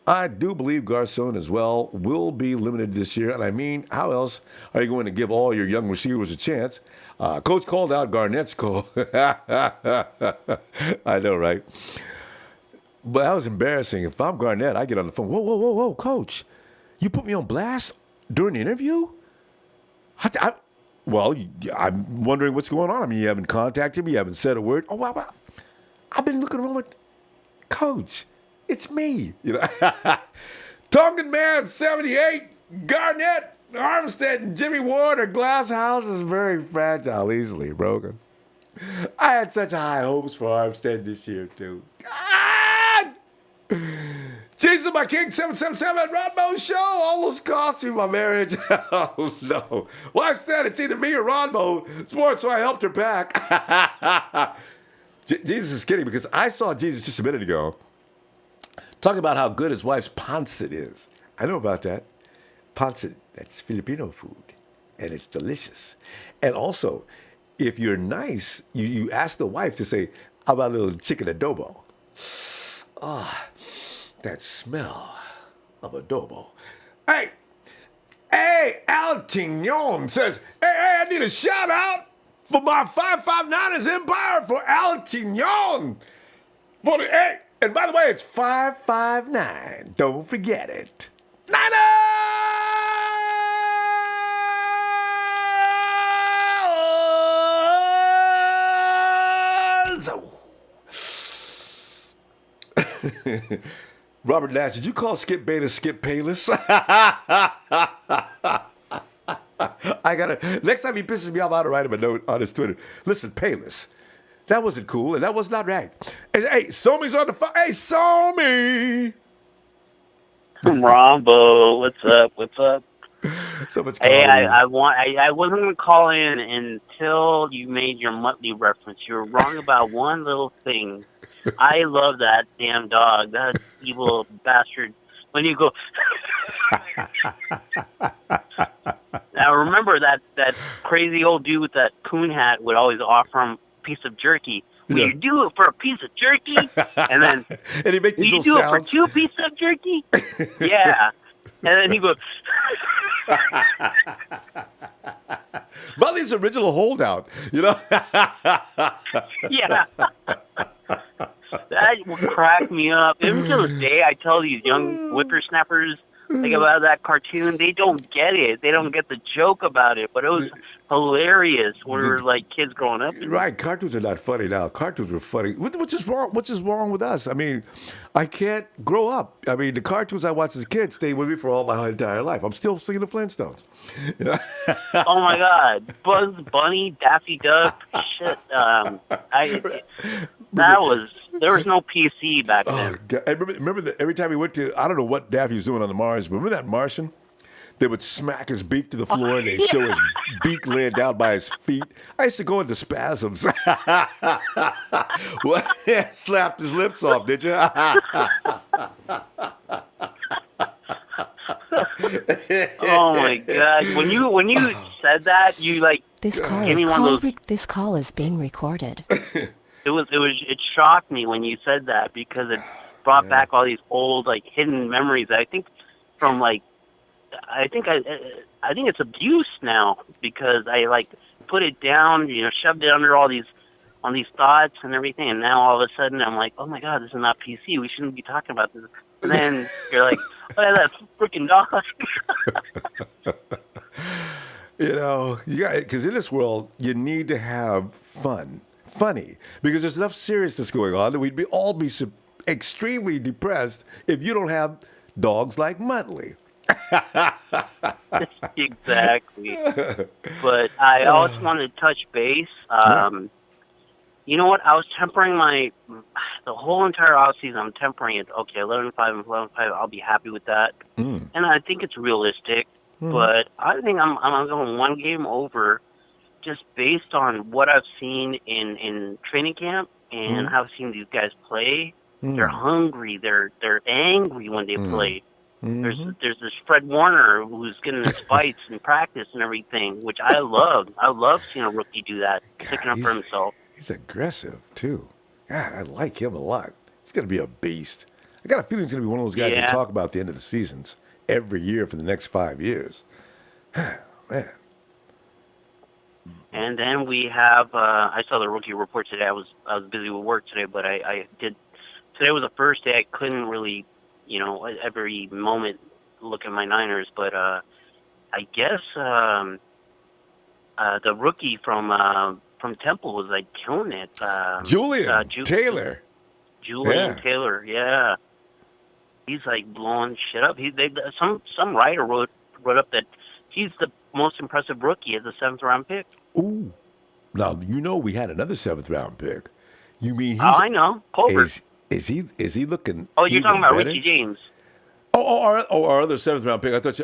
I do believe Garcon as well will be limited this year. And I mean, how else are you going to give all your young receivers a chance? Coach called out Garnett's call. I know, right? But that was embarrassing. If I'm Garnett, I get on the phone. Whoa, Coach. You put me on blast during the interview? Well, I'm wondering what's going on. I mean, you haven't contacted me. You haven't said a word. Oh, wow. I've been looking around with Coach. It's me. You know, Tongan Man 78, Garnett, Armstead, and Jimmy Ward. Our glass house is very fragile, easily broken. I had such high hopes for Armstead this year, too. God! Jesus, my King 777 Ronbo Show almost cost me my marriage. Oh, no. Wife said it's either me or Ronbo Sports, so I helped her back. Jesus is kidding because I saw Jesus just a minute ago talking about how good his wife's pancit is. I know about that. Pancit, that's Filipino food, and it's delicious. And also, if you're nice, you ask the wife to say, how about a little chicken adobo? Ah, that smell of adobo. Hey, Al Tignon says, hey, I need a shout out for my 559ers Empire for Al Tignon. Hey, and by the way, it's 559. Don't forget it. Niners! Robert Nash, did you call Skip Bayless Skip Payless? I gotta, next time he pisses me off, I'll write him a note on his Twitter. Listen, Payless, that wasn't cool, and that was not right. Hey, Somi's on the phone. Hey, Somi! Rombo, what's up? So much Hey, I wasn't going to call in until you made your Muttley reference. You were wrong about one little thing. I love that damn dog, that evil bastard. When you go... Now, remember that crazy old dude with that coon hat would always offer him a piece of jerky. Will you do it for a piece of jerky? And then, and he make these will you do sounds? it for 2 pieces of jerky? Yeah. And then he goes... Muttley's original holdout, you know? Yeah. That will crack me up. Even to this day, I tell these young whippersnappers, like about that cartoon. They don't get it. They don't get the joke about it. But it was hilarious when we were like kids growing up. Right, cartoons are not funny now. Cartoons were funny. What's is wrong? What's is wrong with us? I mean, I can't grow up. I mean, the cartoons I watched as a kid stayed with me for all my entire life. I'm still singing the Flintstones. Oh my God, Bugs Bunny, Daffy Duck, shit. There was no PC back then. God. I remember that every time we went to, I don't know what Daffy was doing on the Mars, but remember that Martian? They would smack his beak to the floor and they show his beak laying down by his feet. I used to go into spasms. What? Slapped his lips off, did you? Oh my God! When you said that, you like This call gave me one of those. this call is being recorded. It shocked me when you said that because it brought back all these old like hidden memories. I think from like I think it's abuse now because I like put it down, shoved it under all these thoughts and everything, and now all of a sudden I'm like, oh my God, this is not PC. We shouldn't be talking about this. And then you're like, oh, that freaking dog. You got because in this world you need to have funny, because there's enough seriousness going on that we'd all be extremely depressed if you don't have dogs like Muttley. Exactly. But I also wanted to touch base. You know what? I was tempering the whole entire offseason. I'm tempering it. Okay, 11-5 and 11-5. I'll be happy with that. And I think it's realistic. But I think I'm going one game over, just based on what I've seen in training camp and how I've seen these guys play. They're hungry. They're angry when they play. There's this Fred Warner who's getting his fights in practice and everything, which I love. I love seeing a rookie do that, sticking up for himself. He's aggressive too. God, I like him a lot. He's gonna be a beast. I got a feeling he's gonna be one of those guys that talk about the end of the seasons every year for the next 5 years. Man. And then we have. I saw the rookie report today. I was busy with work today, but I did. Today was the first day I couldn't really, every moment look at my Niners. But I guess the rookie from Temple was like killing it. Julian Taylor. Julian Taylor, yeah. He's like blowing shit up. Some writer wrote up that he's the most impressive rookie as a 7th round pick. Ooh. Now we had another 7th round pick. You mean I know. Colbert. Is he looking? Oh, you're talking about better? Richie James. Our other 7th round pick. I thought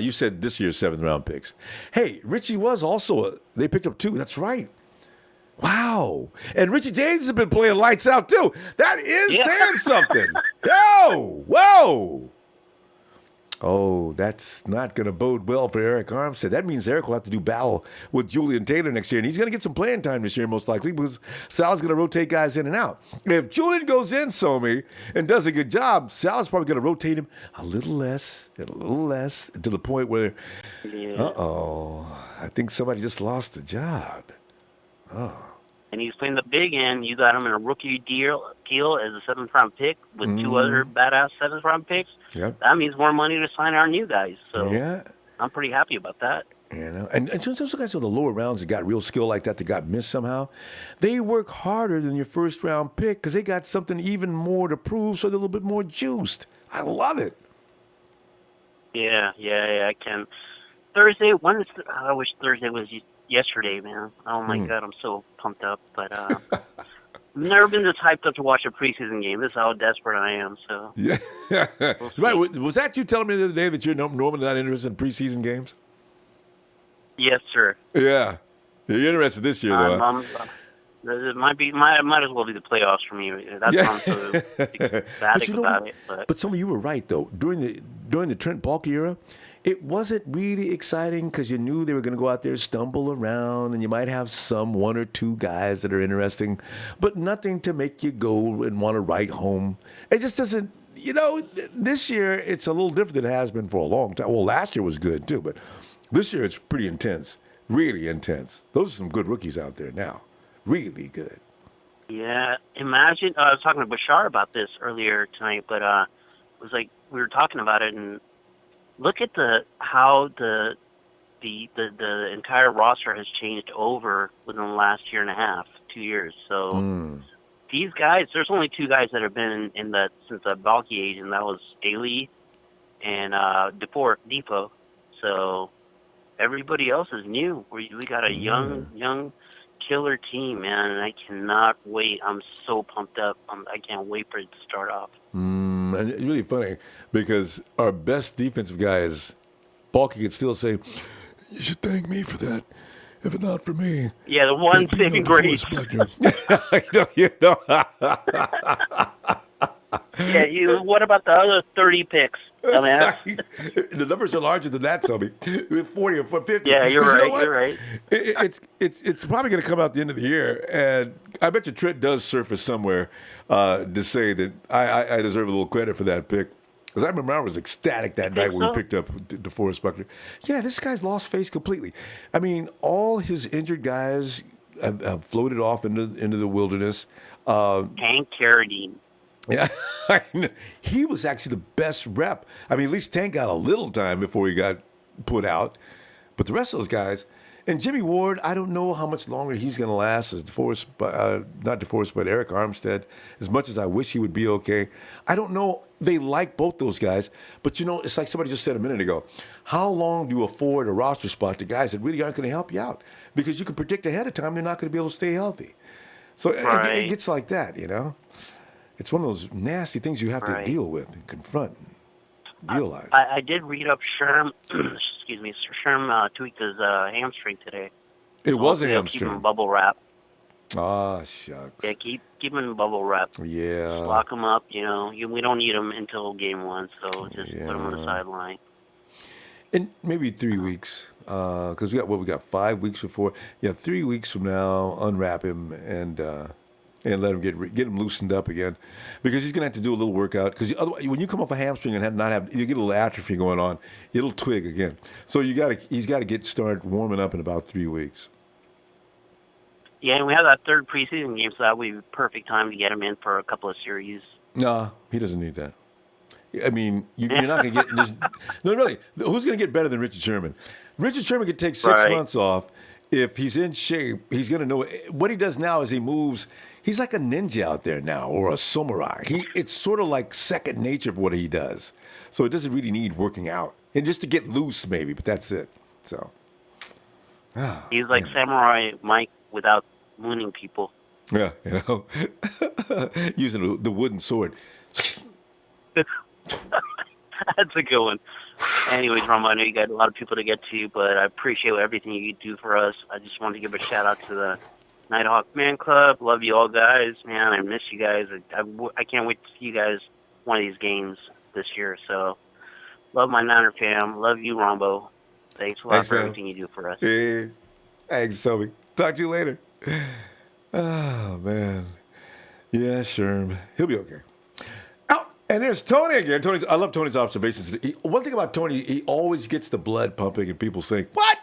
you said this year's 7th round picks. Hey, Richie was also they picked up 2. That's right. Wow. And Richie James has been playing lights out too. That is saying something. Whoa. Oh, that's not going to bode well for Eric Armstead. That means Eric will have to do battle with Julian Taylor next year, and he's going to get some playing time this year most likely because Sal's going to rotate guys in and out. If Julian goes in, Somi, and does a good job, Sal's probably going to rotate him a little less to the point where, I think somebody just lost the job. Oh. And he's playing the big end. You got him in a rookie deal as a 7th round pick with 2 other badass 7th round picks. Yep. That means more money to sign our new guys. So I'm pretty happy about that. And since those guys with the lower rounds that got real skill like that got missed somehow, they work harder than your 1st round pick because they got something even more to prove, so they're a little bit more juiced. I love it. Yeah, I can. Thursday, I wish Thursday was yesterday, man. Oh my God, I'm so pumped up. But I've never been this hyped up to watch a preseason game. This is how desperate I am. So yeah, right. Was that you telling me the other day that you're normally not interested in preseason games? Yes, sir. Yeah, you're interested this year, though. It might as well be the playoffs for me. That's why I'm so ecstatic about it. But some of you were right though. During the Trent Baalke era, it wasn't really exciting because you knew they were going to go out there, stumble around, and you might have some 1 or 2 guys that are interesting, but nothing to make you go and want to write home. It just doesn't. This year it's a little different than it has been for a long time. Well, last year was good too, but this year it's pretty intense, really intense. Those are some good rookies out there now. Really good. Yeah, imagine, I was talking to Bashar about this earlier tonight, but was like we were talking about it, and look at how the entire roster has changed over within the last year and a half, 2 years. So these guys, there's only 2 guys that have been in that since the bulky age, and that was Staley and Depot. So everybody else is new. We got a young killer team, man, and I cannot wait. I'm so pumped up. I can't wait for it to start off. And it's really funny because our best defensive guy is Balky could still say, "You should thank me for that. If it's not for me." Yeah, the one saving grace. Yeah, what about the other 30 picks? The numbers are larger than that, Selby. 40 or 50. Yeah, you're right. You're right. It's probably going to come out the end of the year, and I bet you Trent does surface somewhere to say that I deserve a little credit for that pick. Because I remember I was ecstatic that night when we picked up Deforest Buckner. Yeah, this guy's lost face completely. I mean, all his injured guys have floated off into the wilderness. Hank Carradine. Yeah, he was actually the best rep. I mean, at least Tank got a little time before he got put out. But the rest of those guys, and Jimmy Ward, I don't know how much longer he's going to last as Deforest, not Deforest, but Eric Armstead. As much as I wish he would be okay, I don't know. They like both those guys, but it's like somebody just said a minute ago. How long do you afford a roster spot to guys that really aren't going to help you out? Because you can predict ahead of time they're not going to be able to stay healthy. So it gets like that, It's one of those nasty things you have to deal with and confront and realize. I did read up Sherm. Excuse me, Sherm tweaked his hamstring today. It was a hamstring. Keep him bubble wrap. Ah, shucks. Yeah, keep him in bubble wrap. Yeah. Just lock him up. We don't need him until game 1, so just put him on the sideline. In maybe 3 weeks, because we got 5 weeks before. Yeah, 3 weeks from now, unwrap him and let him get him loosened up again, because he's gonna have to do a little workout. Because otherwise, when you come off a hamstring and you get a little atrophy going on, it'll twig again. So he's got to start warming up in about 3 weeks. Yeah, and we have that 3rd preseason game, so that would be perfect time to get him in for a couple of series. No, he doesn't need that. I mean, you're not going to get this. No, really. Who's going to get better than Richard Sherman? Richard Sherman could take 6 months off. If he's in shape, he's going to know. What he does now is he moves. He's like a ninja out there now, or a samurai. It's sort of like second nature for what he does. So it doesn't really need working out. And just to get loose, maybe, but that's it. So he's like Samurai Mike without wounding people. Yeah, using the wooden sword. That's a good one. Anyways, Ronbo, I know you got a lot of people to get to, but I appreciate everything you do for us. I just wanted to give a shout out to the Nighthawk Man Club. Love you all, guys. Man, I miss you guys. I can't wait to see you guys one of these games this year. So, love my Niner fam. Love you, Ronbo. Thanks a lot for everything you do for us. Hey, thanks, Toby. Talk to you later. Oh, man. Yeah, sure. He'll be okay. And there's Tony again. I love Tony's observations. One thing about Tony, he always gets the blood pumping and people saying, "What?"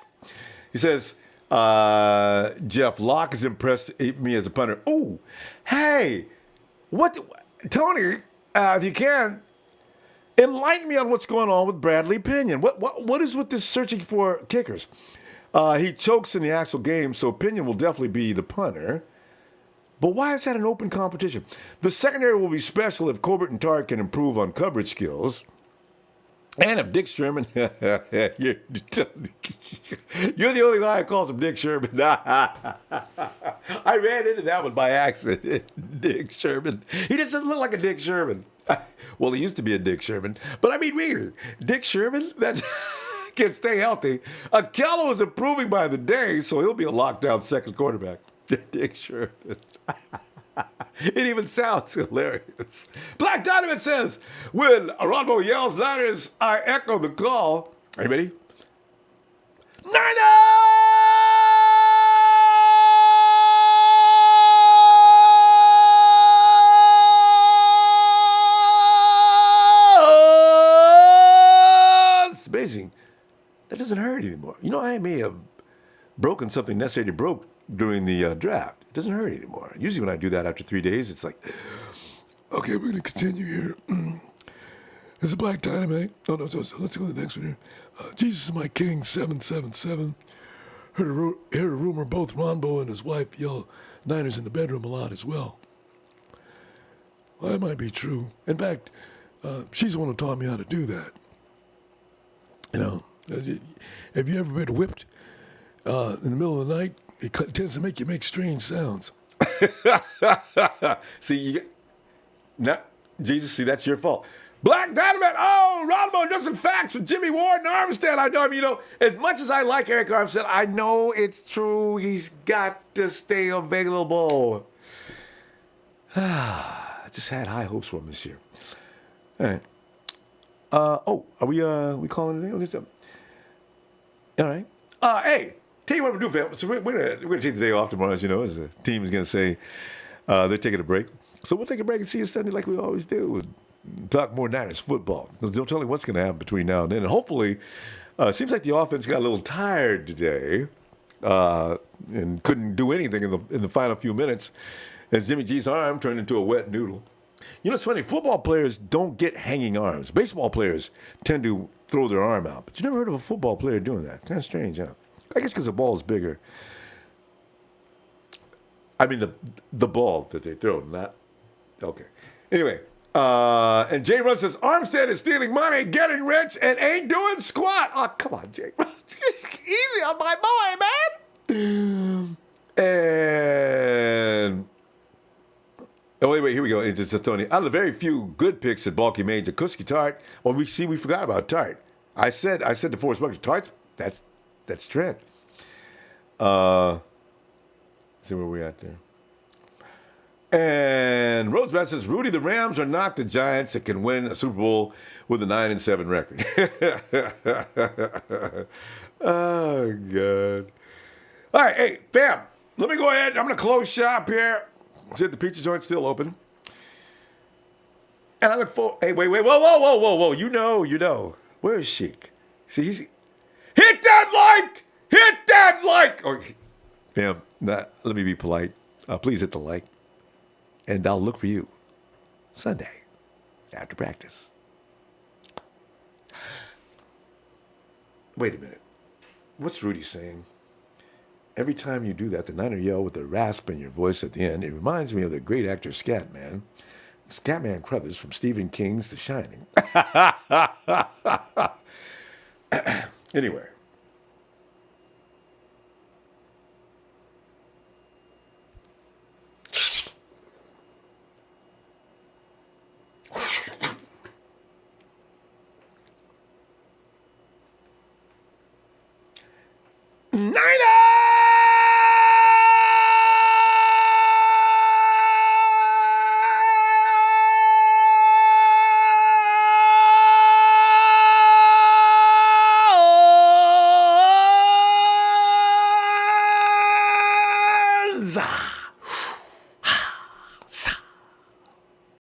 He says, Jeff Locke has impressed me as a punter. Ooh, hey, what? Tony, if you can, enlighten me on what's going on with Bradley Pinion. What is with this searching for kickers? He chokes in the actual game, so Pinion will definitely be the punter. But why is that an open competition? The secondary will be special if Colbert and Tart can improve on coverage skills. And if Dick Sherman... you're the only guy who calls him Dick Sherman. I ran into that one by accident. Dick Sherman. He just doesn't look like a Dick Sherman. Well, he used to be a Dick Sherman. But I mean, really, Dick Sherman? That's... can stay healthy. Akello is improving by the day, so he'll be a lockdown second quarterback. Dick Sherman. It even sounds hilarious. Black Donovan says, when Ronbo yells Niners, I echo the call. Are you ready? Niners! It's amazing. That doesn't hurt anymore. I may have broken something necessary to broke during the draft. It doesn't hurt anymore. Usually when I do that after 3 days, it's like, okay, we're going to continue here. It's a Black Dynamite. Oh, no, so let's go to the next one here. Jesus is My King, 777. Heard a rumor both Ronbo and his wife yell Niners in the bedroom a lot as well. Well, that might be true. In fact, she's the one who taught me how to do that. You know, have you ever been whipped in the middle of the night? It tends to make you make strange sounds. See, Jesus, see, that's your fault. Black Dynamite, Ronbo, just some facts with Jimmy Ward and Armstead. I know him, you know, as much as I like Eric Armstead, I know it's true. He's got to stay available. I just had high hopes for him this year. All right. Are we calling it today? All right. Hey, tell you what we're doing, fam. So we're gonna take the day off tomorrow, as you know, as the team is gonna say they're taking a break. So we'll take a break and see you Sunday like we always do. Talk more Niners football. Don't tell me what's going to happen between now and then. And hopefully, it seems like the offense got a little tired today and couldn't do anything in the final few minutes as Jimmy G's arm turned into a wet noodle. You know, it's funny. Football players don't get hanging arms. Baseball players tend to throw their arm out. But you never heard of a football player doing that. Kind of strange, huh? I guess because the ball is bigger. I mean, the ball that they throw, not... Okay. Anyway... and Jay Run says, Armstead is stealing money, getting rich, and ain't doing squat. Oh, come on, Jay. Easy on my boy, man. And... Oh, wait, here we go. It's just Tony. Out of the very few good picks that Balky made, Jakuski Tart, well, we forgot about Tart. I said Deforest Buckner. Tart, that's Trent. See where we at there. And Rosebud says, Rudy, the Rams are not the Giants that can win a Super Bowl with a 9-7 record. Oh, God. All right, hey, fam, let me go ahead. I'm going to close shop here. See if the pizza joint's still open. And I look for, hey, wait, whoa. You know. Where is Sheik? See, hit that like. Okay. Fam, let me be polite. Please hit the like. And I'll look for you Sunday after practice. Wait a minute. What's Rudy saying? Every time you do that, the Niner yell with a rasp in your voice at the end. It reminds me of the great actor Scatman. Scatman Crothers from Stephen King's The Shining. Anyway.